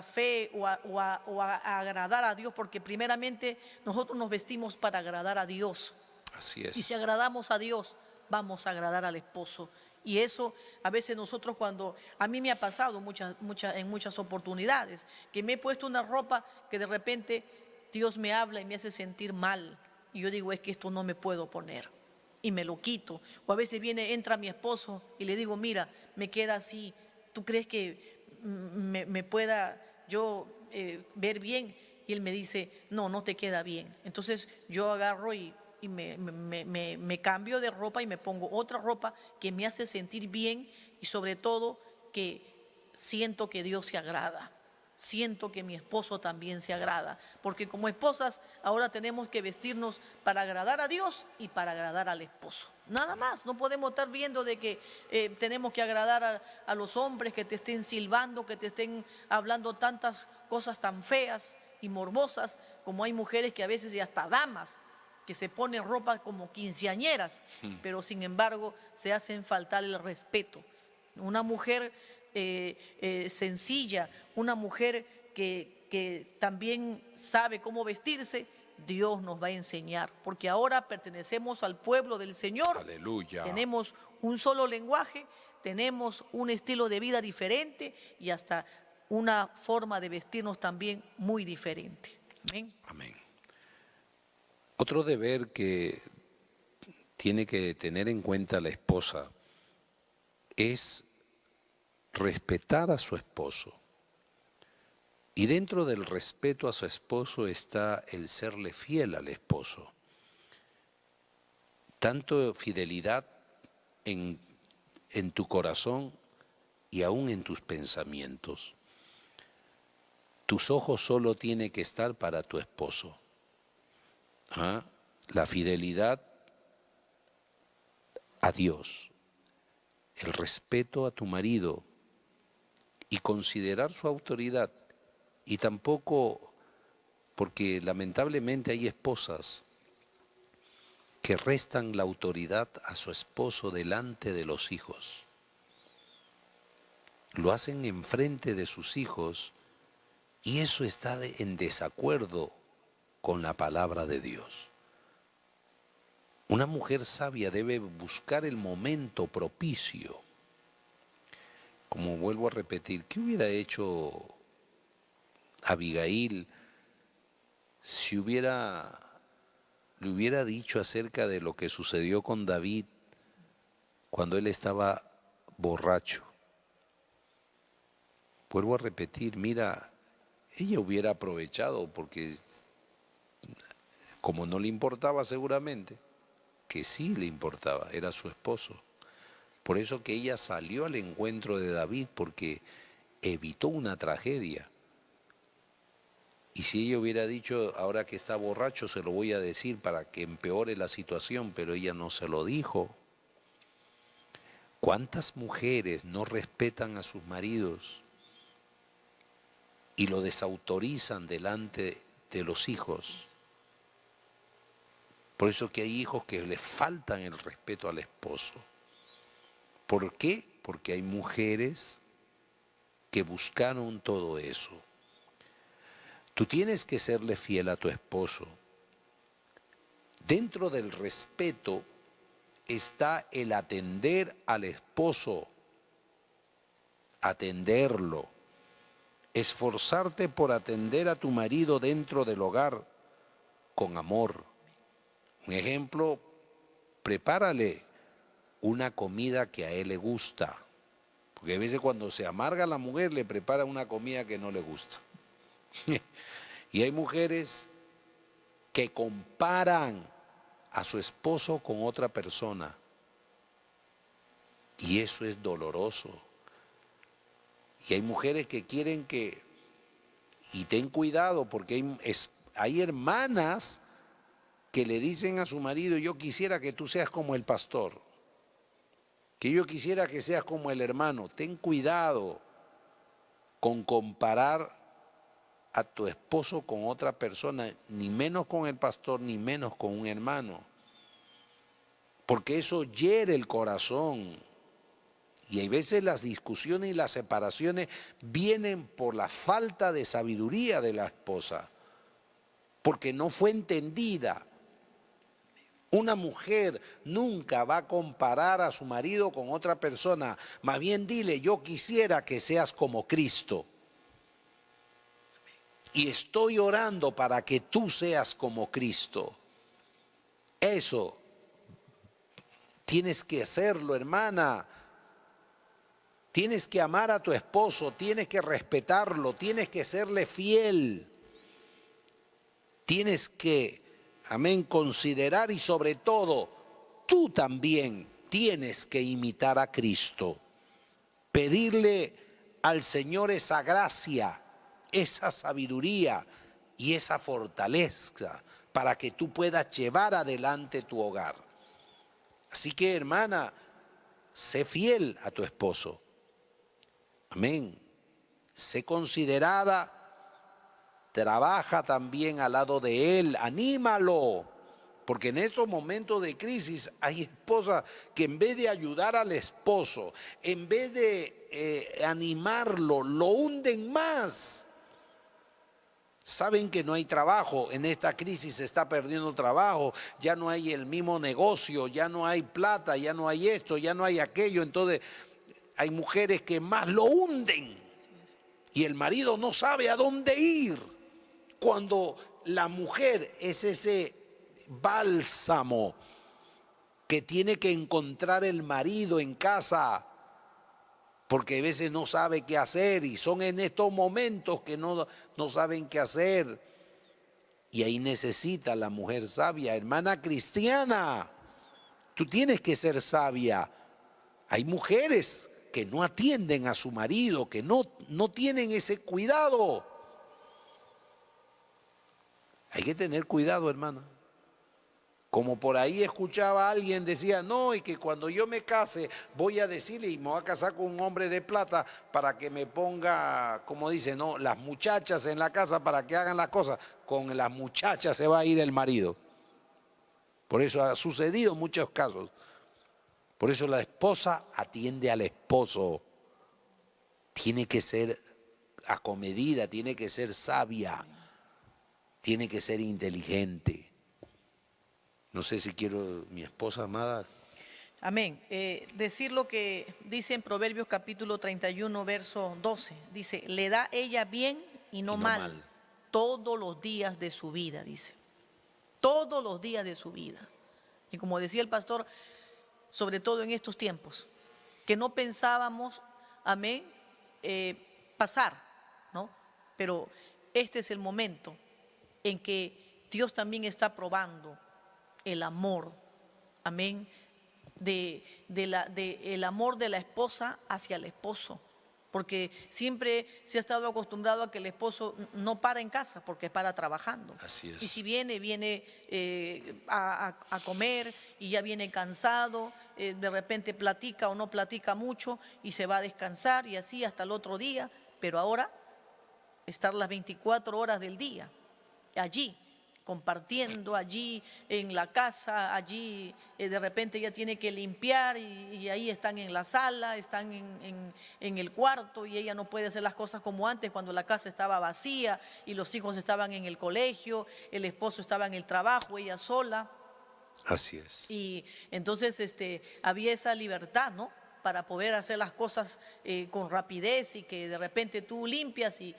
fe o a agradar a Dios, porque primeramente nosotros nos vestimos para agradar a Dios. Así Y si es. agradamos a Dios, vamos a agradar al esposo. Y eso a veces nosotros a mí me ha pasado en muchas oportunidades, que me he puesto una ropa que de repente Dios me habla y me hace sentir mal. Y yo digo, es que esto no me puedo poner. Y me lo quito. O a veces entra mi esposo y le digo, mira, me queda así. ¿Tú crees que me pueda yo ver bien? Y él me dice, no te queda bien. Entonces yo agarro y me cambio de ropa y me pongo otra ropa que me hace sentir bien, y sobre todo que siento que Dios se agrada. Siento que mi esposo también se agrada, porque como esposas ahora tenemos que vestirnos para agradar a Dios y para agradar al esposo. Nada más, no podemos estar viendo de que tenemos que agradar a los hombres, que te estén silbando, que te estén hablando tantas cosas tan feas y morbosas, como hay mujeres que a veces, y hasta damas, que se ponen ropa como quinceañeras, pero sin embargo se hacen faltar el respeto. Una mujer sencilla, una mujer que también sabe cómo vestirse, Dios nos va a enseñar, porque ahora pertenecemos al pueblo del Señor, Aleluya. tenemos un solo lenguaje, tenemos un estilo de vida diferente y hasta una forma de vestirnos también muy diferente. Amén. Amén. Otro deber que tiene que tener en cuenta la esposa es respetar a su esposo. Y dentro del respeto a su esposo está el serle fiel al esposo. Tanto fidelidad en tu corazón y aún en tus pensamientos. Tus ojos solo tienen que estar para tu esposo. ¿Ah? La fidelidad a Dios, el respeto a tu marido y considerar su autoridad. Y tampoco, porque lamentablemente hay esposas que restan la autoridad a su esposo delante de los hijos. Lo hacen enfrente de sus hijos y eso está en desacuerdo con la palabra de Dios. Una mujer sabia debe buscar el momento propicio. Como vuelvo a repetir, ¿qué hubiera hecho Abigail si le hubiera dicho acerca de lo que sucedió con David cuando él estaba borracho? Vuelvo a repetir, mira, ella hubiera aprovechado porque como no le importaba seguramente, que sí le importaba, era su esposo. Por eso que ella salió al encuentro de David, porque evitó una tragedia. Y si ella hubiera dicho, ahora que está borracho, se lo voy a decir para que empeore la situación, pero ella no se lo dijo. ¿Cuántas mujeres no respetan a sus maridos y lo desautorizan delante de los hijos? Por eso que hay hijos que le faltan el respeto al esposo. ¿Por qué? Porque hay mujeres que buscaron todo eso. Tú tienes que serle fiel a tu esposo. Dentro del respeto está el atender al esposo, atenderlo, esforzarte por atender a tu marido dentro del hogar con amor. Un ejemplo, prepárale una comida que a él le gusta, porque a veces cuando se amarga la mujer le prepara una comida que no le gusta. Y hay mujeres que comparan a su esposo con otra persona. Y eso es doloroso. Y hay mujeres que quieren que, y ten cuidado porque hay hermanas que le dicen a su marido, yo quisiera que tú seas como el pastor, que yo quisiera que seas como el hermano. Ten cuidado con comparar a tu esposo con otra persona, ni menos con el pastor, ni menos con un hermano, porque eso hiere el corazón. Y hay veces las discusiones y las separaciones vienen por la falta de sabiduría de la esposa, porque no fue entendida. Una mujer nunca va a comparar a su marido con otra persona, más bien dile, yo quisiera que seas como Cristo. Y estoy orando para que tú seas como Cristo. Eso tienes que hacerlo, hermana. Tienes que amar a tu esposo, tienes que respetarlo, tienes que serle fiel. Tienes que, amén, considerar y sobre todo, tú también tienes que imitar a Cristo. Pedirle al Señor esa gracia, esa sabiduría y esa fortaleza para que tú puedas llevar adelante tu hogar. Así que, hermana, sé fiel a tu esposo. Amén. Sé considerada, trabaja también al lado de él, anímalo. Porque en estos momentos de crisis hay esposas que en vez de ayudar al esposo, en vez de animarlo, lo hunden más. Saben que no hay trabajo, en esta crisis se está perdiendo trabajo, ya no hay el mismo negocio, ya no hay plata, ya no hay esto, ya no hay aquello. Entonces hay mujeres que más lo hunden y el marido no sabe a dónde ir. Cuando la mujer es ese bálsamo que tiene que encontrar el marido en casa, porque a veces no sabe qué hacer y son en estos momentos que no saben qué hacer. Y ahí necesita la mujer sabia. Hermana cristiana, tú tienes que ser sabia. Hay mujeres que no atienden a su marido, que no tienen ese cuidado. Hay que tener cuidado, hermana. Como por ahí escuchaba a alguien decía, no, y que cuando yo me case voy a decirle y me voy a casar con un hombre de plata para que me ponga, como dice, no, las muchachas en la casa para que hagan las cosas. Con las muchachas se va a ir el marido. Por eso ha sucedido en muchos casos. Por eso la esposa atiende al esposo. Tiene que ser acomedida, tiene que ser sabia, tiene que ser inteligente. No sé si quiero, mi esposa amada. Amén. Decir lo que dice en Proverbios capítulo 31, verso 12. Dice, le da ella bien y no mal todos los días de su vida, dice. Todos los días de su vida. Y como decía el pastor, sobre todo en estos tiempos, que no pensábamos, amén, pasar, ¿no? Pero este es el momento en que Dios también está probando el amor, amén, el amor de la esposa hacia el esposo. Porque siempre se ha estado acostumbrado a que el esposo no para en casa porque para trabajando. Así es. Y si viene a comer y ya viene cansado, de repente platica o no platica mucho y se va a descansar y así hasta el otro día. Pero ahora estar las 24 horas del día allí compartiendo allí en la casa, allí de repente ella tiene que limpiar y ahí están en la sala, están en el cuarto y ella no puede hacer las cosas como antes cuando la casa estaba vacía y los hijos estaban en el colegio, el esposo estaba en el trabajo, ella sola. Así es. Y entonces había esa libertad, ¿no? Para poder hacer las cosas con rapidez y que de repente tú limpias y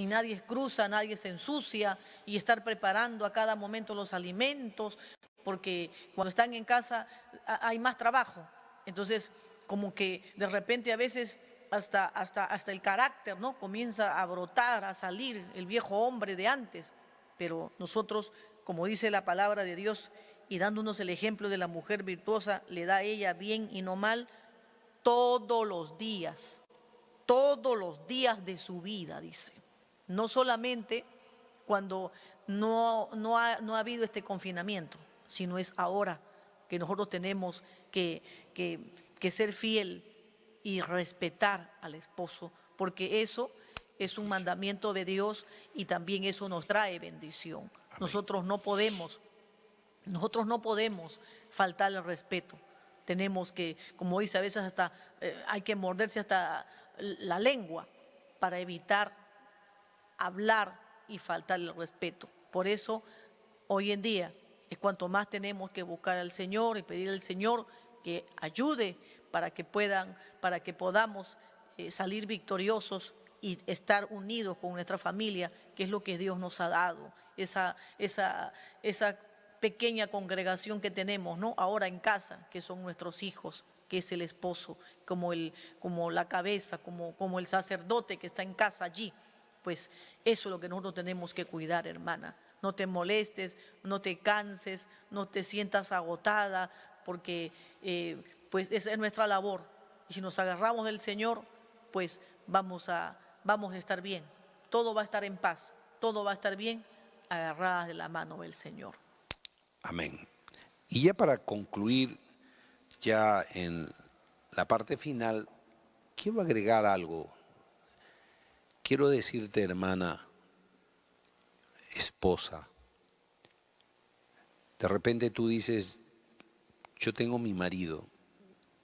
nadie cruza, nadie se ensucia y estar preparando a cada momento los alimentos, porque cuando están en casa hay más trabajo. Entonces, como que de repente a veces hasta el carácter, ¿no? Comienza a brotar, a salir el viejo hombre de antes. Pero nosotros, como dice la palabra de Dios, y dándonos el ejemplo de la mujer virtuosa, le da a ella bien y no mal todos los días de su vida, dice. No solamente cuando no ha habido este confinamiento, sino es ahora que nosotros tenemos que ser fiel y respetar al esposo, porque eso es un mandamiento de Dios y también eso nos trae bendición. Amén. Nosotros no podemos faltar el respeto. Tenemos que, como dice, a veces hasta hay que morderse hasta la lengua para evitar hablar y faltar el respeto. Por eso, hoy en día, es cuanto más tenemos que buscar al Señor y pedir al Señor que ayude para que podamos salir victoriosos y estar unidos con nuestra familia, que es lo que Dios nos ha dado. Esa pequeña congregación que tenemos, ¿no? Ahora en casa, que son nuestros hijos, que es el esposo, como la cabeza, como el sacerdote que está en casa allí. Pues eso es lo que nosotros tenemos que cuidar, hermana. No te molestes, no te canses, no te sientas agotada, porque pues esa es nuestra labor. Y si nos agarramos del Señor, pues vamos a estar bien. Todo va a estar en paz, todo va a estar bien, agarradas de la mano del Señor. Amén. Y ya para concluir, ya en la parte final, quiero agregar algo. Quiero decirte, hermana, esposa, de repente tú dices, yo tengo mi marido,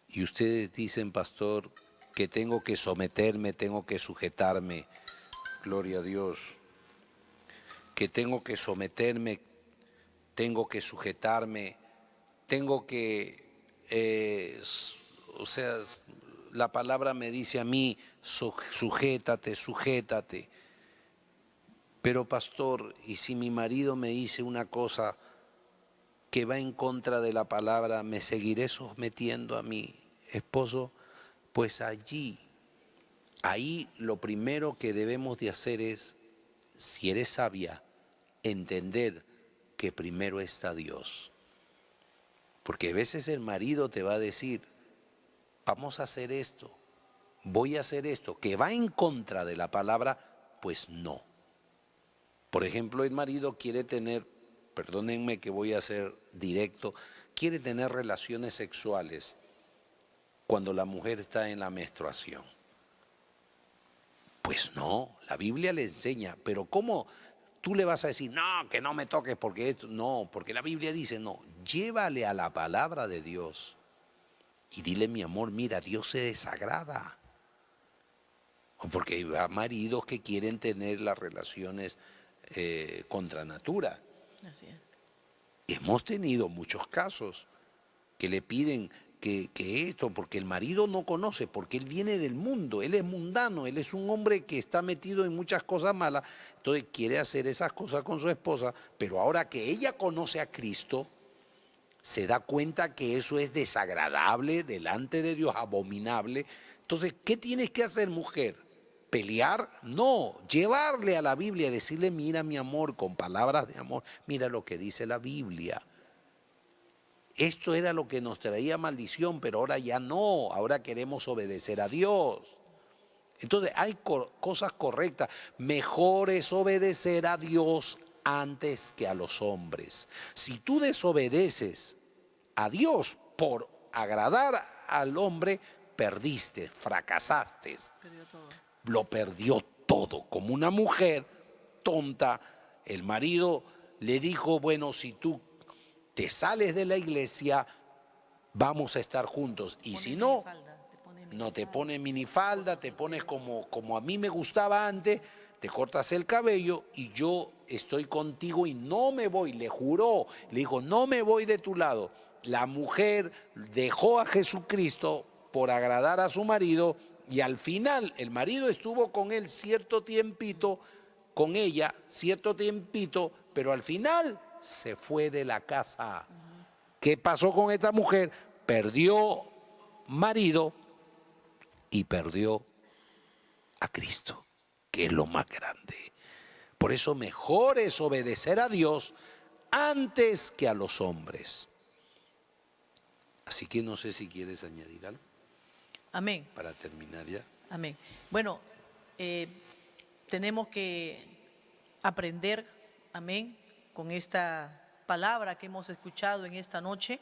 y ustedes dicen, pastor, que tengo que someterme, tengo que sujetarme, gloria a Dios, que tengo que someterme, tengo que sujetarme, tengo que, la palabra me dice a mí, sujétate, sujétate. Pero pastor, ¿y si mi marido me dice una cosa que va en contra de la palabra, me seguiré sometiendo a mi esposo? Pues ahí lo primero que debemos de hacer es, si eres sabia, entender que primero está Dios. Porque a veces el marido te va a decir, vamos a hacer esto, voy a hacer esto, que va en contra de la palabra, pues no. Por ejemplo, el marido quiere tener, perdónenme que voy a ser directo, quiere tener relaciones sexuales cuando la mujer está en la menstruación. Pues no, la Biblia le enseña, pero ¿cómo tú le vas a decir, no, que no me toques porque esto? No, porque la Biblia dice, no, llévale a la palabra de Dios y dile, mi amor, mira, Dios se desagrada. O porque hay maridos que quieren tener las relaciones contra natura. Así es. Hemos tenido muchos casos que le piden que esto, porque el marido no conoce, porque él viene del mundo, él es mundano, él es un hombre que está metido en muchas cosas malas, entonces quiere hacer esas cosas con su esposa, pero ahora que ella conoce a Cristo, se da cuenta que eso es desagradable delante de Dios, abominable. Entonces, ¿qué tienes que hacer, mujer? ¿Pelear? No, llevarle a la Biblia y decirle, mira mi amor, con palabras de amor, mira lo que dice la Biblia. Esto era lo que nos traía maldición, pero ahora ya no, ahora queremos obedecer a Dios. Entonces hay cosas correctas. Mejor es obedecer a Dios antes que a los hombres. Si tú desobedeces a Dios por agradar al hombre, perdiste, fracasaste. Perdió todo. Lo perdió todo. Como una mujer tonta, el marido le dijo, bueno, si tú te sales de la iglesia, vamos a estar juntos. Y si no, no te pones minifalda, te pones como a mí me gustaba antes, te cortas el cabello y yo estoy contigo y no me voy. Le juró, le dijo, no me voy de tu lado. La mujer dejó a Jesucristo por agradar a su marido y al final el marido estuvo con él cierto tiempito, con ella cierto tiempito, pero al final se fue de la casa. ¿Qué pasó con esta mujer? Perdió marido y perdió a Cristo, que es lo más grande. Por eso mejor es obedecer a Dios antes que a los hombres. Así que no sé si quieres añadir algo. Amén. Para terminar ya. Amén. Bueno, tenemos que aprender, amén, con esta palabra que hemos escuchado en esta noche,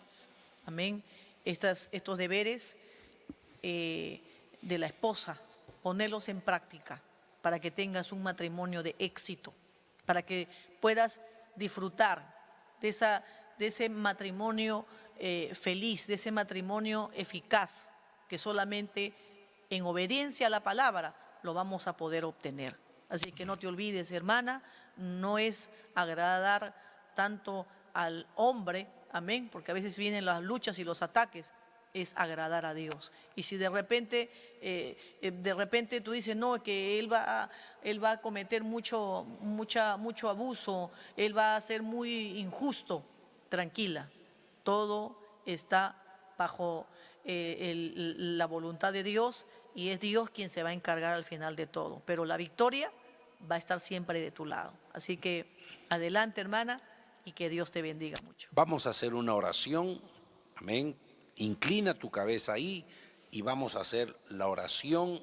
amén, estos deberes de la esposa, ponerlos en práctica para que tengas un matrimonio de éxito, para que puedas disfrutar de ese matrimonio feliz, de ese matrimonio eficaz, que solamente en obediencia a la palabra lo vamos a poder obtener. Así que no te olvides, hermana, no es agradar tanto al hombre, amén, porque a veces vienen las luchas y los ataques, es agradar a Dios. Y si de repente tú dices, no, que él va a cometer mucho abuso, él va a ser muy injusto, tranquila, todo está bajo la voluntad de Dios y es Dios quien se va a encargar al final de todo. Pero la victoria va a estar siempre de tu lado. Así que adelante, hermana, y que Dios te bendiga mucho. Vamos a hacer una oración, amén. Inclina tu cabeza ahí y vamos a hacer la oración,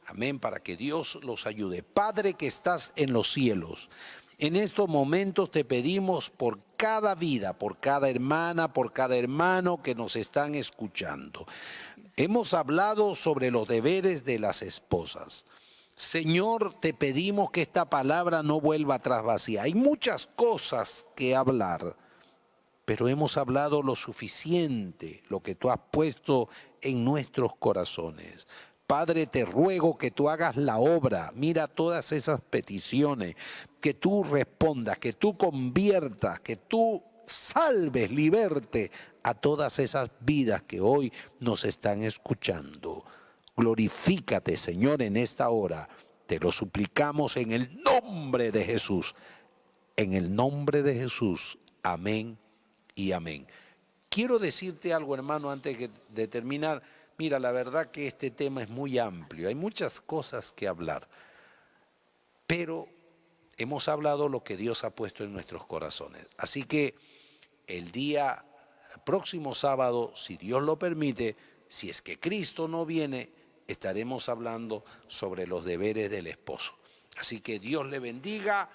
amén, para que Dios los ayude. Padre que estás en los cielos, en estos momentos te pedimos por cada vida, por cada hermana, por cada hermano que nos están escuchando. Hemos hablado sobre los deberes de las esposas. Señor, te pedimos que esta palabra no vuelva atrás vacía. Hay muchas cosas que hablar, pero hemos hablado lo suficiente, lo que tú has puesto en nuestros corazones. Padre, te ruego que tú hagas la obra, mira todas esas peticiones, que tú respondas, que tú conviertas, que tú salves, liberte a todas esas vidas que hoy nos están escuchando. Glorifícate, Señor, en esta hora. Te lo suplicamos en el nombre de Jesús. En el nombre de Jesús. Amén y amén. Quiero decirte algo, hermano, antes de terminar. Mira, la verdad que este tema es muy amplio. Hay muchas cosas que hablar. Pero hemos hablado lo que Dios ha puesto en nuestros corazones. Así que el día próximo sábado, si Dios lo permite, si es que Cristo no viene, estaremos hablando sobre los deberes del esposo. Así que Dios le bendiga,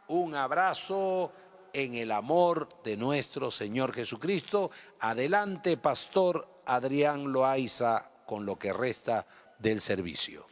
un abrazo en el amor de nuestro Señor Jesucristo. Adelante, Pastor Adrián Loaiza, con lo que resta del servicio.